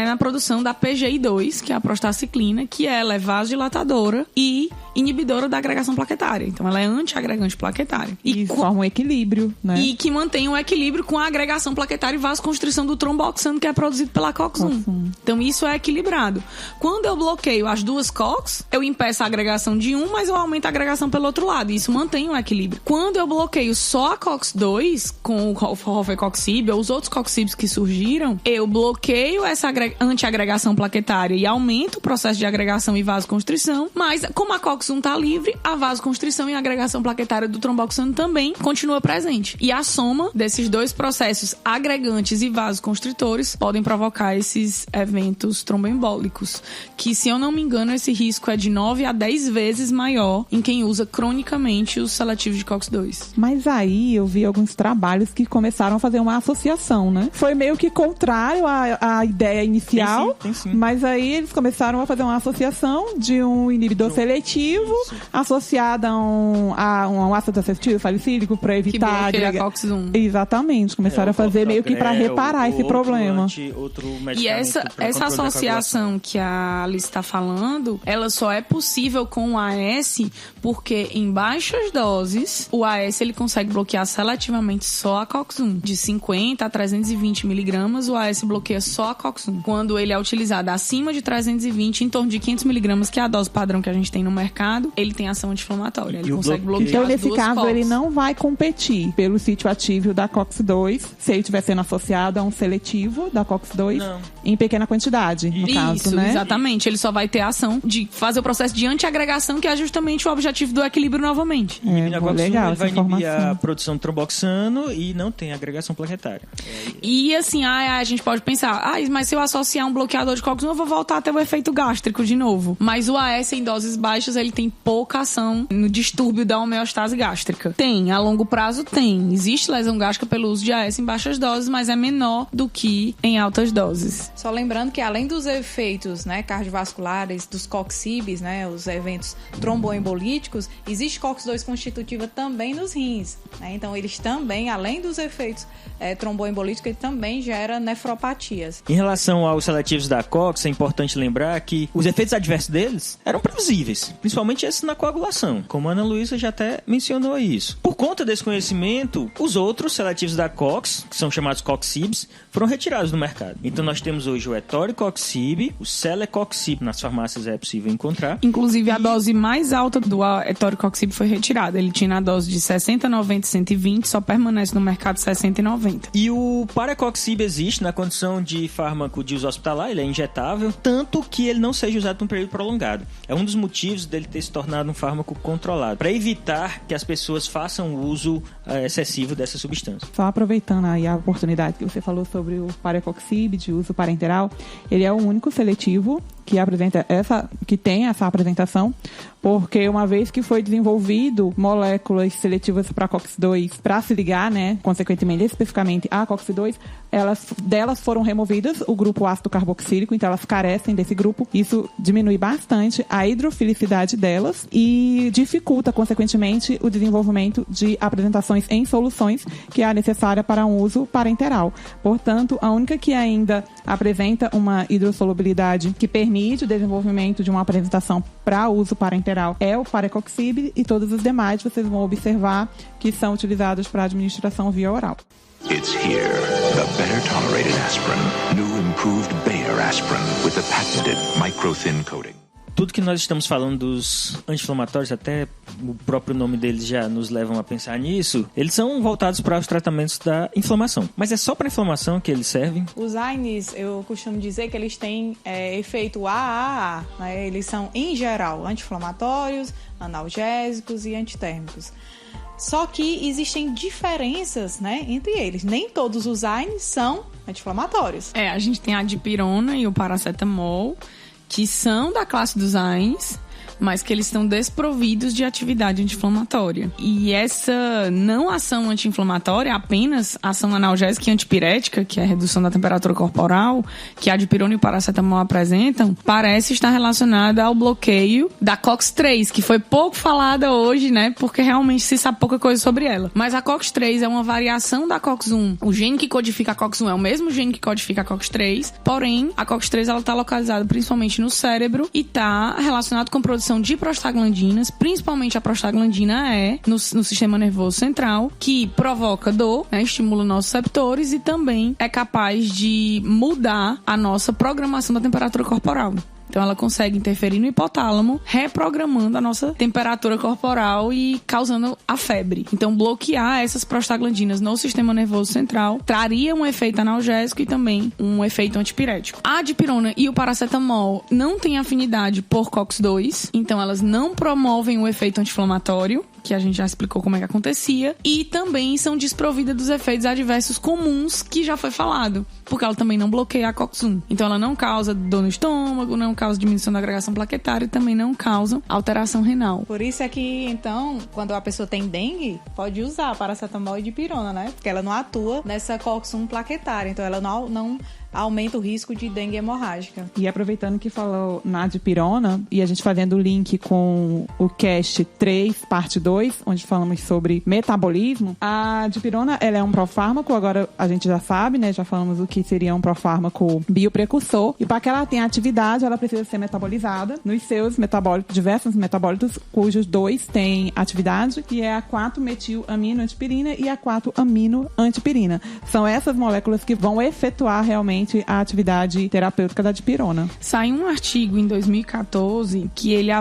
na produção da PGI2, que é a prostaciclina, que ela é vasodilatadora e inibidora da agregação plaquetária. Então ela é antiagregante plaquetária. E forma um equilíbrio, né? E que mantém um equilíbrio com a agregação plaquetária e vasoconstrição do tromboxano, que é produzido pela COX-1. Então isso é equilibrado. Quando eu bloqueio as duas COX, eu impeço a agregação de um, mas eu aumento a agregação pelo outro lado. E isso mantém um equilíbrio. Quando eu bloqueio só a COX-2, com o Rofecoxib ou os outros COX-Ibs que surgiram, eu bloqueio essa antiagregação plaquetária e aumento o processo de agregação e vasoconstrição, mas como a COX-1 está livre, a vasoconstrição e a agregação plaquetária do tromboxano também continua presente. E a soma desses dois processos agregantes e vasoconstritores podem provocar esses eventos tromboembólicos, que, se eu não me engano, esse risco é de 9 a 10 vezes maior em quem usa cronicamente os seletivos de COX-2. Mas aí eu vi alguns trabalhos que começaram a fazer uma associação, né? Foi meio que contrário à ideia inicial, tem sim. Mas aí eles começaram a fazer uma associação de um inibidor seletivo associado a um ácido acetil salicílico para evitar que bloqueia a COX-1. Exatamente, começaram a fazer meio que para reparar esse problema. E essa associação que a Alice está falando, ela só é possível com o AS porque em baixas doses o AS ele consegue bloquear seletivamente só a COX-1. De 50 a 320 miligramas, o AS bloqueia só a COX-1. Quando ele é utilizado acima de 320, em torno de 500 miligramas, que é a dose padrão que a gente tem no mercado, ele tem ação anti-inflamatória. Ele consegue bloquear então, as nesse duas caso, COX. ele não vai competir pelo sítio ativo da COX-2, se ele estiver sendo associado a um seletivo da COX-2 em pequena quantidade, no caso, né? Exatamente. Ele só vai ter a ação de fazer o processo de antiagregação, que é justamente o objetivo do equilíbrio novamente. Legal, ele vai inibir a produção de tromboxano e não tem agregação plaquetária. E assim, a gente pode pensar, mas se eu associar um bloqueador de COX-1, eu vou voltar a ter o efeito gástrico de novo. Mas o AS em doses baixas, ele tem pouca ação no distúrbio da homeostase gástrica. Tem, a longo prazo tem. Existe lesão gástrica pelo uso de AS em baixas doses, mas é menor do que em altas doses. Só lembrando que além dos efeitos, né, cardiovasculares, dos COX-IBs, né, os eventos tromboembolíticos, existe COX-2 constitutiva também nos rins, né? Então eles também, além dos efeitos tromboembolíticos, ele também gera nefropatias. Em relação aos seletivos da COX, é importante lembrar que os efeitos adversos deles eram previsíveis, principalmente esses na coagulação, como a Ana Luísa já até mencionou isso. Por conta desse conhecimento, os outros seletivos da COX, que são chamados COX-IBs, foram retirados do mercado. Então nós temos hoje o Etoricoxib, o Celecoxib, nas farmácias é possível encontrar. Inclusive a dose mais alta do Etoricoxib foi retirada. Ele tinha a dose de 60, 90 e 120, só permanece no mercado 60 e 90. E o Paracoxib existe na condição de fármaco de uso hospitalar, ele é injetável, tanto que ele não seja usado por um período prolongado. É um dos motivos dele ter se tornado um fármaco controlado, para evitar que as pessoas façam uso excessivo dessa substância. Só aproveitando aí a oportunidade que você falou sobre o Paracoxib de uso parenteral, ele é o único seletivo que tem essa apresentação, porque uma vez que foi desenvolvido moléculas seletivas para COX-2 para se ligar, né, consequentemente, especificamente a COX-2, delas foram removidas o grupo ácido carboxílico, então elas carecem desse grupo. Isso diminui bastante a hidrofilicidade delas e dificulta, consequentemente, o desenvolvimento de apresentações em soluções que é necessária para um uso parenteral. Portanto, a única que ainda apresenta uma hidrossolubilidade que permite o desenvolvimento de uma apresentação para uso parenteral é o Paracoxib, e todos os demais vocês vão observar que são utilizados para administração via oral. It's here, the better tolerated aspirin, new improved Bayer aspirin with the patented micro-thin coating. Tudo que nós estamos falando dos anti-inflamatórios, até o próprio nome deles já nos levam a pensar nisso, eles são voltados para os tratamentos da inflamação. Mas é só para inflamação que eles servem? Os AINES, eu costumo dizer que eles têm efeito AAA, né? Eles são, em geral, anti-inflamatórios, analgésicos e antitérmicos. Só que existem diferenças, né, entre eles. Nem todos os AINES são anti-inflamatórios. A gente tem a dipirona e o paracetamol, que são da classe dos AINES, mas que eles estão desprovidos de atividade anti-inflamatória. E essa não ação anti-inflamatória, apenas ação analgésica e antipirética, que é a redução da temperatura corporal, que a dipirona e o paracetamol apresentam, parece estar relacionada ao bloqueio da COX-3, que foi pouco falada hoje, né? Porque realmente se sabe pouca coisa sobre ela. Mas a COX-3 é uma variação da COX-1. O gene que codifica a COX-1 é o mesmo gene que codifica a COX-3, porém, a COX-3 ela está localizada principalmente no cérebro e está relacionado com a produção de prostaglandinas, principalmente a prostaglandina E, no sistema nervoso central, que provoca dor, né, estimula nossos receptores e também é capaz de mudar a nossa programação da temperatura corporal. Então ela consegue interferir no hipotálamo, reprogramando a nossa temperatura corporal e causando a febre. Então bloquear essas prostaglandinas no sistema nervoso central traria um efeito analgésico e também um efeito antipirético. A dipirona e o paracetamol não têm afinidade por COX-2, então elas não promovem o efeito anti-inflamatório, que a gente já explicou como é que acontecia, e também são desprovidas dos efeitos adversos comuns que já foi falado, porque ela também não bloqueia a COX-1. Então ela não causa dor no estômago, não causa diminuição da agregação plaquetária e também não causa alteração renal. Por isso é que, então, quando a pessoa tem dengue, pode usar paracetamol e dipirona, né? Porque ela não atua nessa COX-1 plaquetária, então ela não aumenta o risco de dengue hemorrágica. E aproveitando que falou na dipirona, e a gente fazendo o link com o cast 3, parte 2, onde falamos sobre metabolismo, a dipirona, ela é um profármaco, agora a gente já sabe, né? Já falamos o que seria um profármaco bioprecursor, e para que ela tenha atividade, ela precisa ser metabolizada nos seus metabólitos, diversos metabólitos, cujos 2 têm atividade, que é a 4-metil-aminoantipirina e a 4-aminoantipirina. São essas moléculas que vão efetuar realmente a atividade terapêutica da dipirona. Saiu um artigo em 2014 que ele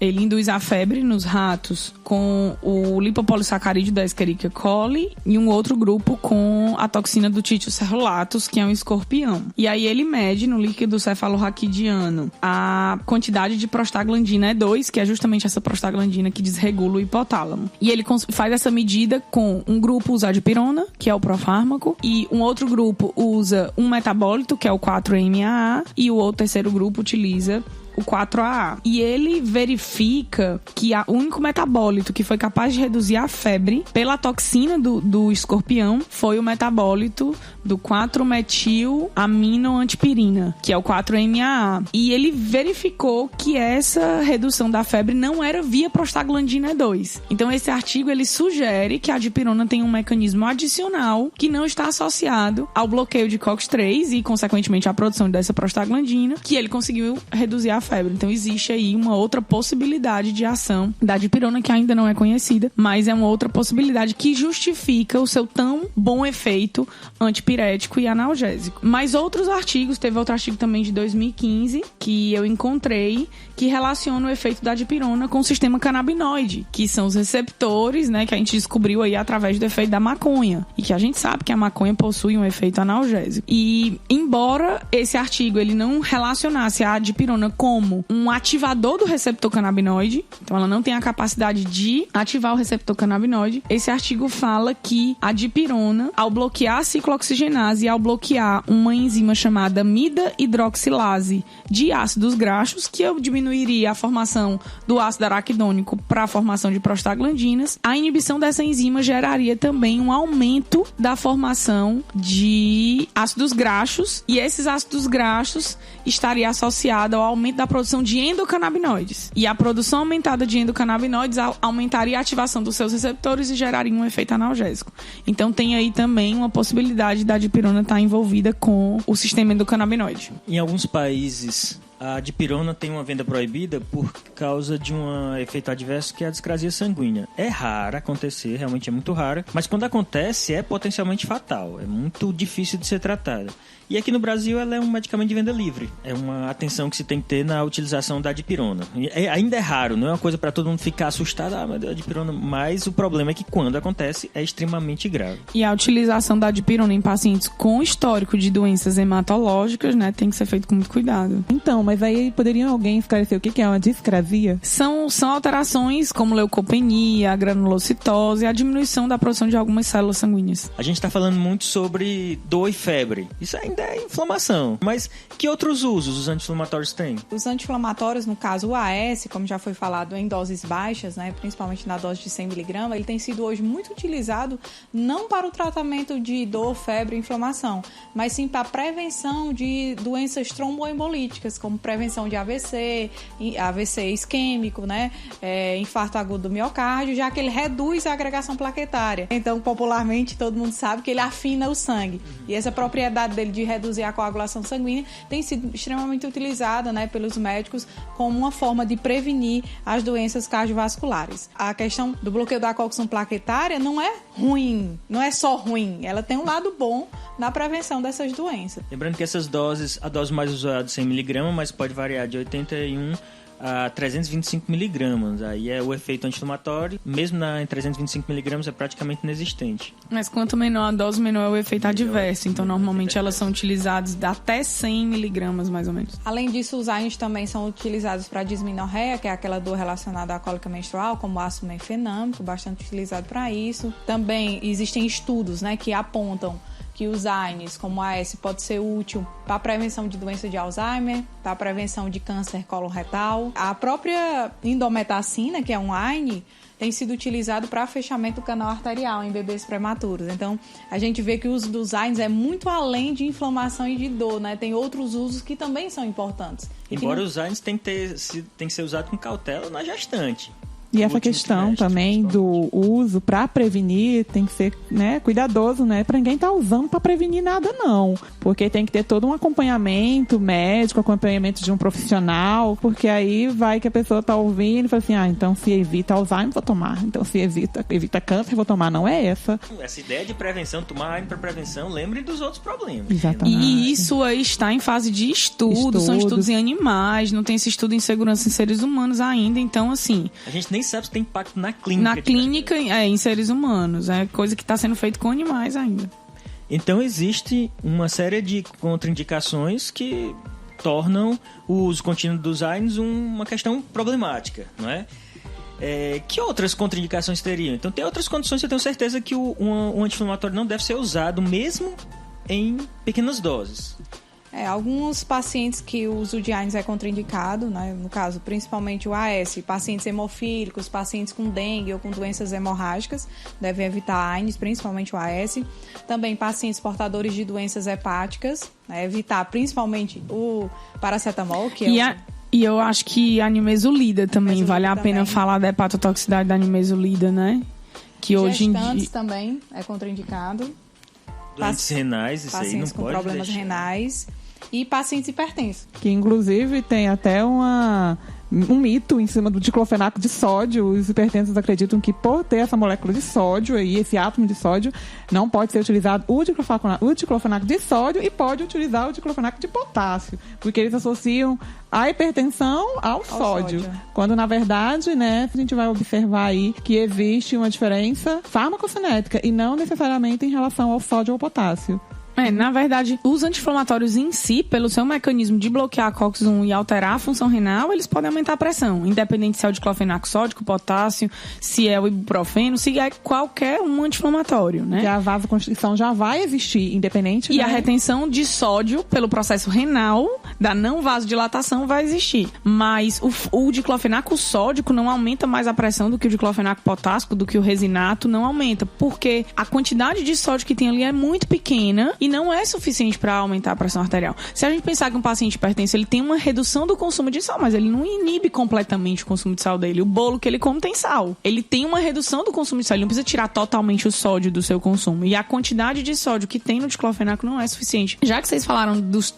induz a febre nos ratos com o lipopolissacarídeo da Escherichia coli e um outro grupo com a toxina do Titio cerulatus, que é um escorpião. E aí ele mede no líquido cefalorraquidiano a quantidade de prostaglandina E2, que é justamente essa prostaglandina que desregula o hipotálamo. E ele faz essa medida com um grupo usa a dipirona, que é o profármaco, e um outro grupo usa um metabólito, que é o 4-MAA, e o outro terceiro grupo utiliza o 4-AA. E ele verifica que o único metabólito que foi capaz de reduzir a febre pela toxina do escorpião foi o metabólito do 4-metil-aminoantipirina, que é o 4-MAA. E ele verificou que essa redução da febre não era via prostaglandina E2. Então esse artigo ele sugere que a dipirona tem um mecanismo adicional que não está associado ao bloqueio de COX-3 e, consequentemente, à produção dessa prostaglandina, que ele conseguiu reduzir a febre. Então existe aí uma outra possibilidade de ação da dipirona que ainda não é conhecida, mas é uma outra possibilidade que justifica o seu tão bom efeito antipirético e analgésico. Mas outros artigos, teve outro artigo também de 2015 que eu encontrei que relaciona o efeito da dipirona com o sistema canabinoide, que são os receptores, né, que a gente descobriu aí através do efeito da maconha, e que a gente sabe que a maconha possui um efeito analgésico. E embora esse artigo ele não relacionasse a dipirona como um ativador do receptor canabinoide, então ela não tem a capacidade de ativar o receptor canabinoide, esse artigo fala que a dipirona, ao bloquear a ciclooxigenase e ao bloquear uma enzima chamada amida-hidroxilase de ácidos graxos, que diminuiria a formação do ácido araquidônico para a formação de prostaglandinas, a inibição dessa enzima geraria também um aumento da formação de ácidos graxos, e esses ácidos graxos estaria associado ao aumento da produção de endocannabinoides. E a produção aumentada de endocannabinoides aumentaria a ativação dos seus receptores e geraria um efeito analgésico. Então tem aí também uma possibilidade da dipirona estar envolvida com o sistema endocannabinoide. Em alguns países, a dipirona tem uma venda proibida por causa de um efeito adverso que é a discrasia sanguínea. É rara acontecer, realmente é muito rara, mas quando acontece é potencialmente fatal, é muito difícil de ser tratada. E aqui no Brasil ela é um medicamento de venda livre. É uma atenção que se tem que ter na utilização da dipirona. Ainda é raro, não é uma coisa para todo mundo ficar assustado, mas a dipirona, mas o problema é que quando acontece é extremamente grave. E a utilização da dipirona em pacientes com histórico de doenças hematológicas, né, tem que ser feito com muito cuidado. Então, mas aí poderia alguém esclarecer o que é uma discrasia? São alterações como leucopenia, granulocitose e a diminuição da produção de algumas células sanguíneas. A gente está falando muito sobre dor e febre. Isso ainda até inflamação. Mas que outros usos os anti-inflamatórios têm? Os anti-inflamatórios, no caso o AS, como já foi falado, em doses baixas, né, principalmente na dose de 100 mg, ele tem sido hoje muito utilizado não para o tratamento de dor, febre e inflamação, mas sim para a prevenção de doenças tromboembolíticas, como prevenção de AVC, AVC isquêmico, né, infarto agudo do miocárdio, já que ele reduz a agregação plaquetária. Então, popularmente, todo mundo sabe que ele afina o sangue. E essa propriedade dele de reduzir a coagulação sanguínea tem sido extremamente utilizada, né, pelos médicos como uma forma de prevenir as doenças cardiovasculares. A questão do bloqueio da coagulação plaquetária não é ruim, não é só ruim, ela tem um lado bom na prevenção dessas doenças. Lembrando que essas doses, a dose mais usada é 100 mg, mas pode variar de 81 a 325 miligramas. Aí é o efeito anti-inflamatório, mesmo em 325 miligramas, é praticamente inexistente. Mas quanto menor a dose, menor é o efeito adverso. Então, normalmente, elas são utilizadas até 100 miligramas, mais ou menos. Além disso, os AINES também são utilizados para dismenorreia, que é aquela dor relacionada à cólica menstrual, como o ácido menfenâmico, bastante utilizado para isso. Também existem estudos, né, que apontam que os AINES, como o AS, pode ser útil para a prevenção de doença de Alzheimer, para a prevenção de câncer coloretal. A própria indometacina, que é um AINE, tem sido utilizado para fechamento do canal arterial em bebês prematuros. Então, a gente vê que o uso dos AINES é muito além de inflamação e de dor, né? Tem outros usos que também são importantes. Embora os AINES tem que ser usado com cautela na gestante. E essa questão também do uso para prevenir tem que ser, né, cuidadoso, né? Para ninguém estar usando para prevenir nada, não. Porque tem que ter todo um acompanhamento médico, acompanhamento de um profissional, porque aí vai que a pessoa tá ouvindo e fala assim, então se evita Alzheimer, vou tomar. Então se evita câncer, vou tomar. Não é essa. Essa ideia de prevenção, tomar AINE para prevenção, lembre dos outros problemas. Exatamente. E isso aí está em fase de estudos. São estudos em animais, não tem esse estudo em segurança em seres humanos ainda, então assim... A gente nem sabe se tem impacto na clínica. Na clínica, em seres humanos. É coisa que está sendo feita com animais ainda. Então existe uma série de contraindicações que tornam o uso contínuo dos AINES uma questão problemática, não é? Que outras contraindicações teriam? Então tem outras condições que eu tenho certeza que um anti-inflamatório não deve ser usado mesmo em pequenas doses. Alguns pacientes que o uso de AINES é contraindicado, né? No caso, principalmente o AS, pacientes hemofílicos, pacientes com dengue ou com doenças hemorrágicas, devem evitar AINES, principalmente o AS. Também pacientes portadores de doenças hepáticas, né? Evitar principalmente o paracetamol, que E eu acho que a nimesulida também, vale a pena falar da hepatotoxicidade da nimesulida, né? Que hoje em dia... também é contraindicado. Doentes renais, isso aí não pode pacientes com problemas renais. E pacientes hipertensos. Que inclusive tem até um mito em cima do diclofenaco de sódio. Os hipertensos acreditam que por ter essa molécula de sódio aí, esse átomo de sódio, não pode ser utilizado o diclofenaco de sódio e pode utilizar o diclofenaco de potássio, porque eles associam a hipertensão ao sódio. Quando na verdade, né, a gente vai observar aí que existe uma diferença farmacocinética e não necessariamente em relação ao sódio ou ao potássio. Na verdade, os anti-inflamatórios em si, pelo seu mecanismo de bloquear a COX-1 e alterar a função renal, eles podem aumentar a pressão, independente se é o diclofenaco sódico, potássio, se é o ibuprofeno, se é qualquer um anti-inflamatório, né? E a vasoconstrição já vai existir, independente... E a retenção de sódio pelo processo renal, da não vasodilatação, vai existir. Mas o diclofenaco sódico não aumenta mais a pressão do que o diclofenaco potássico, do que o resinato, não aumenta, porque a quantidade de sódio que tem ali é muito pequena e não é suficiente para aumentar a pressão arterial. Se a gente pensar que um paciente hipertenso, ele tem uma redução do consumo de sal, mas ele não inibe completamente o consumo de sal dele. O bolo que ele come tem sal. Ele tem uma redução do consumo de sal, ele não precisa tirar totalmente o sódio do seu consumo. E a quantidade de sódio que tem no diclofenaco não é suficiente. Já que vocês falaram dos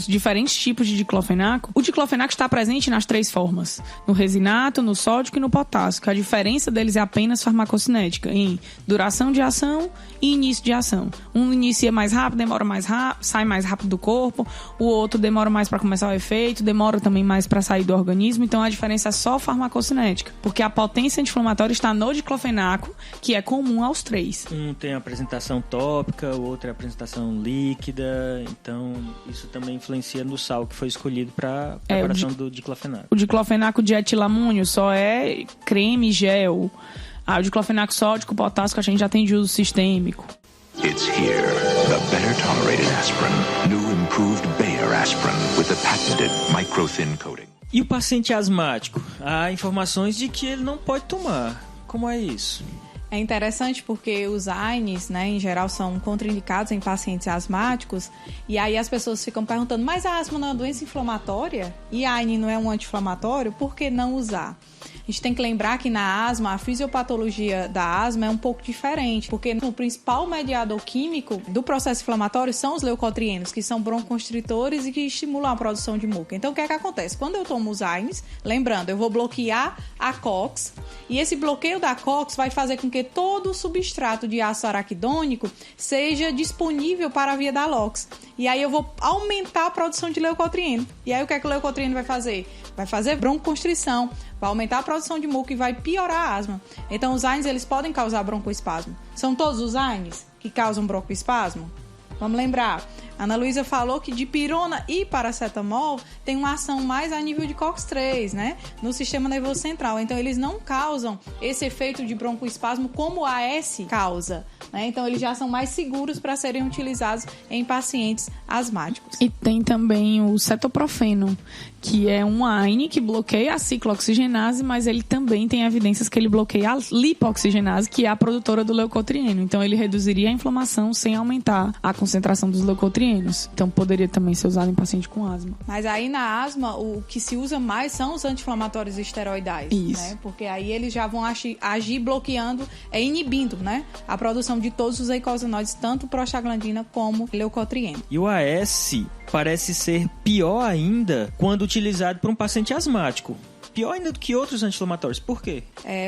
diferentes tipos de diclofenaco, o diclofenaco está presente nas 3 formas. No resinato, no sódico e no potássico. A diferença deles é apenas farmacocinética, em duração de ação e início de ação. Um inicia mais rápido, demora mais rápido, sai mais rápido do corpo, o outro demora mais para começar o efeito, demora também mais para sair do organismo, então a diferença é só farmacocinética, porque a potência anti-inflamatória está no diclofenaco, que é comum aos 3. Um tem a apresentação tópica, o outro é a apresentação líquida, então isso também influencia no sal que foi escolhido para a preparação do diclofenaco. O diclofenaco de etilamônio só é creme e gel. O diclofenaco sódico, potássico, a gente já tem de uso sistêmico. It's here. the better tolerated aspirin, new improved Bayer aspirin with the patented micro-thin coating. E o paciente asmático? Há informações de que ele não pode tomar. Como é isso? É interessante porque os AINES, né, em geral, são contraindicados em pacientes asmáticos. E aí as pessoas ficam perguntando, mas a asma não é uma doença inflamatória? E a AINE não é um anti-inflamatório? Por que não usar? A gente tem que lembrar que na asma, a fisiopatologia da asma é um pouco diferente, porque o principal mediador químico do processo inflamatório são os leucotrienos, que são broncoconstritores e que estimulam a produção de muca. Então, o que é que acontece? Quando eu tomo os AINES, lembrando, eu vou bloquear a COX, e esse bloqueio da COX vai fazer com que todo o substrato de ácido araquidônico seja disponível para a via da LOX. E aí eu vou aumentar a produção de leucotrieno. E aí o que é que o leucotrieno vai fazer? Vai fazer broncoconstrição, vai aumentar a produção de muco e vai piorar a asma. Então os AINES, eles podem causar broncoespasmo. São todos os AINES que causam broncoespasmo? Vamos lembrar, a Ana Luísa falou que dipirona e paracetamol tem uma ação mais a nível de COX-3, né? No sistema nervoso central. Então, eles não causam esse efeito de broncoespasmo como o AS causa, né? Então, eles já são mais seguros para serem utilizados em pacientes asmáticos. E tem também o cetoprofeno, que é um AINE que bloqueia a ciclooxigenase, mas ele também tem evidências que ele bloqueia a lipoxigenase, que é a produtora do leucotrieno. Então, ele reduziria a inflamação sem aumentar a concentração dos leucotrienos. Então, poderia também ser usado em paciente com asma. Mas aí, na asma, o que se usa mais são os anti-inflamatórios esteroidais. Isso. Né? Porque aí eles já vão agir bloqueando, inibindo, né? A produção de todos os eicosanoides, tanto prostaglandina como leucotrieno. E o AS parece ser pior ainda quando utilizado por um paciente asmático. Pior ainda do que outros anti-inflamatórios. Por quê?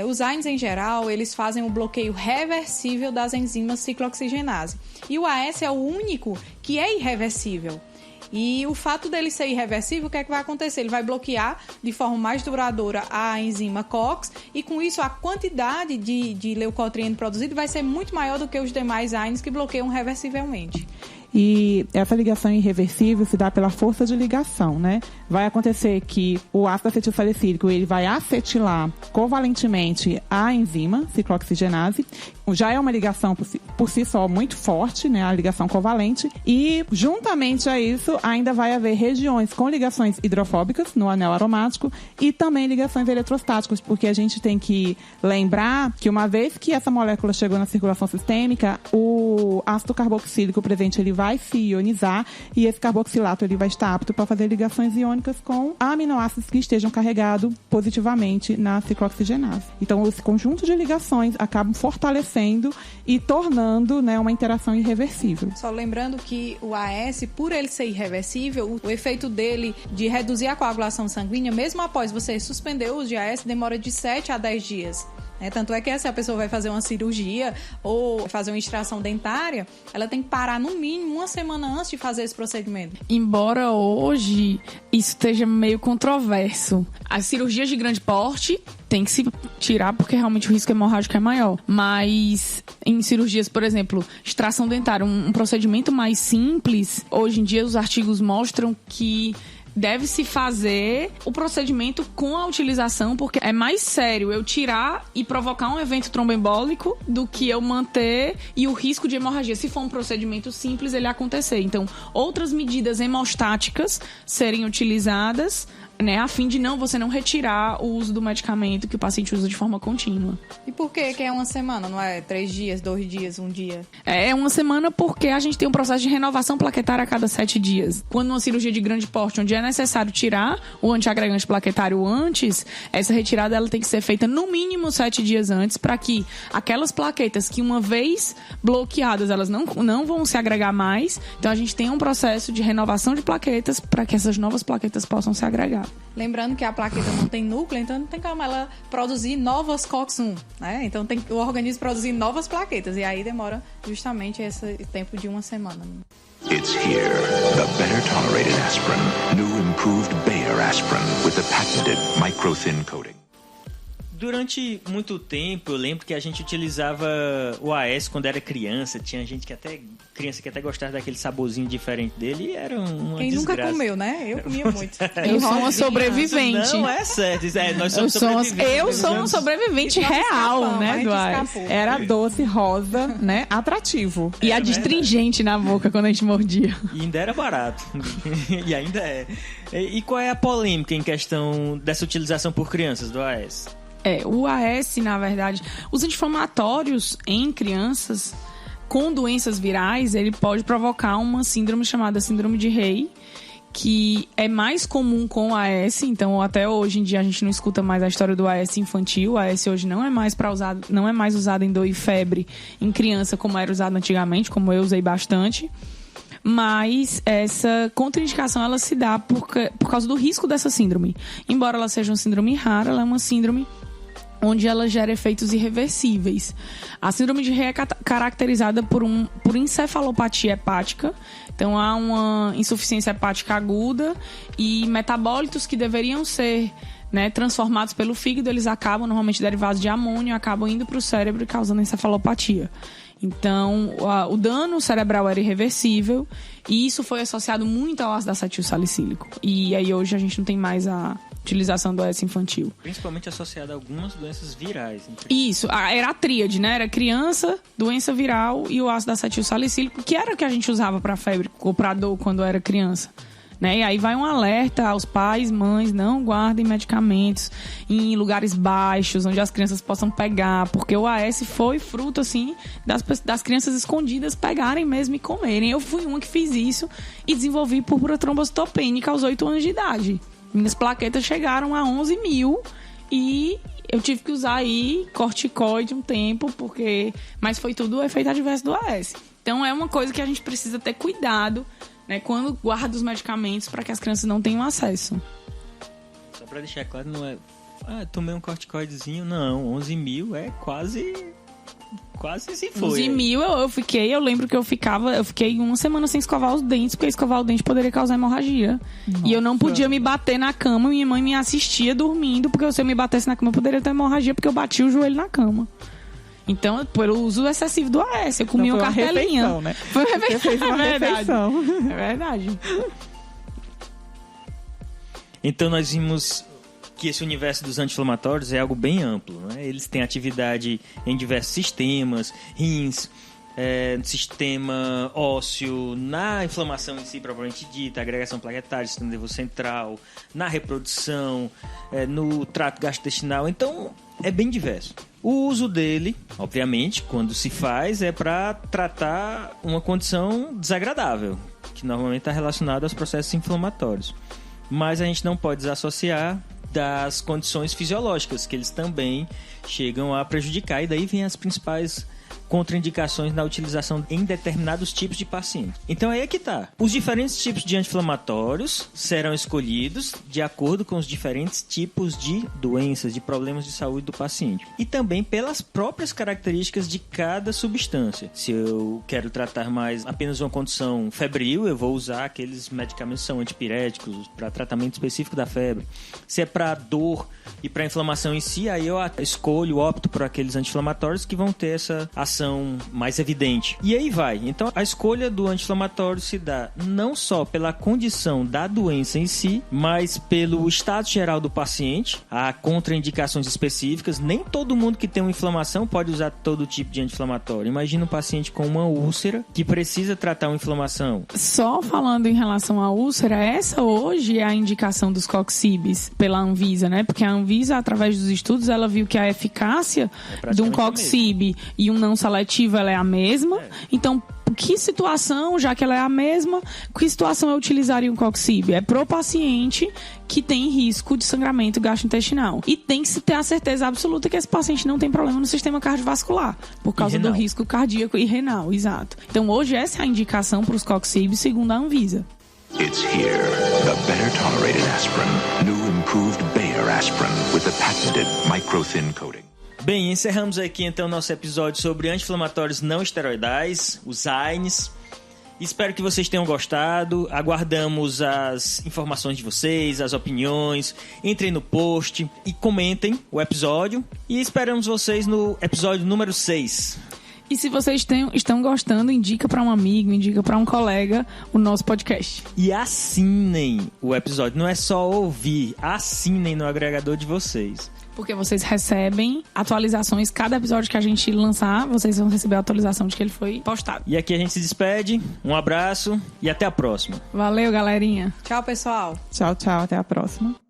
Os AINES, em geral, eles fazem o bloqueio reversível das enzimas ciclooxigenase. E o AS é o único que é irreversível. E o fato dele ser irreversível, o que é que vai acontecer? Ele vai bloquear de forma mais duradoura a enzima COX e com isso a quantidade de leucotrieno produzido vai ser muito maior do que os demais AINES que bloqueiam reversivelmente. E essa ligação irreversível se dá pela força de ligação, né? Vai acontecer que o ácido acetilsalicílico ele vai acetilar covalentemente a enzima ciclooxigenase. Já é uma ligação por si só muito forte, né? A ligação covalente. E, juntamente a isso, ainda vai haver regiões com ligações hidrofóbicas no anel aromático e também ligações eletrostáticas, porque a gente tem que lembrar que uma vez que essa molécula chegou na circulação sistêmica, o ácido carboxílico presente ele vai se ionizar e esse carboxilato ele vai estar apto para fazer ligações iônicas com aminoácidos que estejam carregados positivamente na ciclooxigenase. Então, esse conjunto de ligações acabam fortalecendo e tornando, né, uma interação irreversível. Só lembrando que o AS, por ele ser irreversível, o efeito dele de reduzir a coagulação sanguínea, mesmo após você suspender o uso de AS, demora de 7 a 10 dias. Tanto é que se a pessoa vai fazer uma cirurgia ou fazer uma extração dentária, ela tem que parar no mínimo uma semana antes de fazer esse procedimento. Embora hoje isso esteja meio controverso, as cirurgias de grande porte tem que se tirar porque realmente o risco hemorrágico é maior. Mas em cirurgias, por exemplo, extração dentária, um procedimento mais simples, hoje em dia os artigos mostram que deve-se fazer o procedimento com a utilização, porque é mais sério eu tirar e provocar um evento tromboembólico do que eu manter e o risco de hemorragia, se for um procedimento simples, ele acontecer. Então, outras medidas hemostáticas serem utilizadas, né, a fim de você não retirar o uso do medicamento que o paciente usa de forma contínua. E por que é uma semana, não é 3 dias, 2 dias, 1 dia? É uma semana porque a gente tem um processo de renovação plaquetária a cada 7 dias. Quando uma cirurgia de grande porte, onde é necessário tirar o antiagregante plaquetário antes, essa retirada ela tem que ser feita no mínimo 7 dias antes, para que aquelas plaquetas que uma vez bloqueadas, elas não vão se agregar mais. Então a gente tem um processo de renovação de plaquetas para que essas novas plaquetas possam se agregar. Lembrando que a plaqueta não tem núcleo, então não tem como ela produzir novas COX-1, né? Então tem o organismo produzir novas plaquetas, e aí demora justamente esse tempo de uma semana. It's here, the better tolerated aspirin, new improved Bayer aspirin with the patented micro-thin coating. Durante muito tempo, eu lembro que a gente utilizava o AS quando era criança. Tinha gente criança que até gostava daquele saborzinho diferente dele e era uma Quem desgraça. nunca comeu, né? Eu comia muito. Eu sou uma sobrevivente. Não é certo. Nós somos sobreviventes. Eu sou uma sobrevivente Nós real, escapamos, a né, gente do AS. escapou. Era doce, rosa, né? Atrativo. E adstringente na boca quando a gente mordia. E ainda era barato. E ainda é. E qual é a polêmica em questão dessa utilização por crianças do AS? O AS, na verdade, os anti-inflamatórios em crianças com doenças virais, ele pode provocar uma síndrome chamada síndrome de Rey, que é mais comum com o AS. Então, até hoje em dia, a gente não escuta mais a história do AS infantil. O AS hoje não é mais usado em dor e febre em criança como era usado antigamente, como eu usei bastante. Mas essa contraindicação ela se dá por causa do risco dessa síndrome. Embora ela seja uma síndrome rara, ela é uma síndrome onde ela gera efeitos irreversíveis. A síndrome de Rey é caracterizada por encefalopatia hepática. Então, há uma insuficiência hepática aguda e metabólitos que deveriam ser, né, transformados pelo fígado, eles acabam, normalmente derivados de amônio, acabam indo para o cérebro e causando encefalopatia. Então, o dano cerebral era irreversível e isso foi associado muito ao ácido acetilsalicílico. E aí hoje a gente não tem mais a utilização do AS infantil. Principalmente associado a algumas doenças virais. Isso, era a tríade, né? Era criança, doença viral e o ácido acetilsalicílico, que era o que a gente usava para febre ou para dor quando era criança. Né? E aí vai um alerta aos pais, mães, não guardem medicamentos em lugares baixos, onde as crianças possam pegar, porque o AS foi fruto, assim, das crianças escondidas pegarem mesmo e comerem. Eu fui uma que fiz isso e desenvolvi púrpura trombocitopênica aos 8 anos de idade. Minhas plaquetas chegaram a 11 mil e eu tive que usar aí corticoide um tempo, mas foi tudo o efeito adverso do AS. Então é uma coisa que a gente precisa ter cuidado, né, quando guarda os medicamentos para que as crianças não tenham acesso. Só para deixar claro, não é... tomei um corticoidezinho. Não, 11 mil é quase se foi. 11 mil eu lembro que eu fiquei uma semana sem escovar os dentes, porque escovar o dente poderia causar hemorragia. Nossa. E eu não podia me bater na cama, minha mãe me assistia dormindo, porque se eu me batesse na cama eu poderia ter hemorragia, porque eu bati o joelho na cama. Então, pelo uso excessivo do AS, eu comi uma cartelinha. Refeição, né? Foi uma refeição, fez uma refeição. É verdade. Então, nós vimos que esse universo dos anti-inflamatórios é algo bem amplo, né? Eles têm atividade em diversos sistemas, rins, sistema ósseo, na inflamação em si propriamente dita, agregação plaquetária, sistema nervoso central, na reprodução, no trato gastrointestinal. Então, é bem diverso. O uso dele, obviamente, quando se faz, é para tratar uma condição desagradável, que normalmente está relacionada aos processos inflamatórios. Mas a gente não pode desassociar das condições fisiológicas, que eles também chegam a prejudicar, e daí vem as principais contraindicações na utilização em determinados tipos de pacientes. Então aí é que tá. Os diferentes tipos de anti-inflamatórios serão escolhidos de acordo com os diferentes tipos de doenças, de problemas de saúde do paciente. E também pelas próprias características de cada substância. Se eu quero tratar mais apenas uma condição febril, eu vou usar aqueles medicamentos que são antipiréticos para tratamento específico da febre. Se é para dor e para inflamação em si, aí eu opto por aqueles anti-inflamatórios que vão ter essa ação mais evidente. E aí vai. Então, a escolha do anti-inflamatório se dá não só pela condição da doença em si, mas pelo estado geral do paciente. Há contraindicações específicas. Nem todo mundo que tem uma inflamação pode usar todo tipo de anti-inflamatório. Imagina um paciente com uma úlcera que precisa tratar uma inflamação. Só falando em relação à úlcera, essa hoje é a indicação dos coxibes pela Anvisa, né? Porque a Anvisa, através dos estudos, ela viu que a eficácia de um coxib e um não seletivo, ela é a mesma. Então, que situação, já que ela é a mesma, que situação eu utilizaria um coxib? É pro paciente que tem risco de sangramento gastrointestinal. E tem que se ter a certeza absoluta que esse paciente não tem problema no sistema cardiovascular, por causa do risco cardíaco e renal, exato. Então, hoje essa é a indicação para os coxibs, segundo a Anvisa. It's here, the better tolerated aspirin, new improved Bayer aspirin with the patented micro-thin coating. Bem, encerramos aqui então nosso episódio sobre anti-inflamatórios não esteroidais, os AINES. Espero que vocês tenham gostado. Aguardamos as informações de vocês, as opiniões. Entrem no post e comentem o episódio. E esperamos vocês no episódio número 6. E se vocês estão gostando, indica para um amigo, indica para um colega o nosso podcast. E assinem o episódio. Não é só ouvir. Assinem no agregador de vocês. Porque vocês recebem atualizações. Cada episódio que a gente lançar, vocês vão receber a atualização de que ele foi postado. E aqui a gente se despede. Um abraço e até a próxima. Valeu, galerinha. Tchau, pessoal. Tchau, tchau. Até a próxima.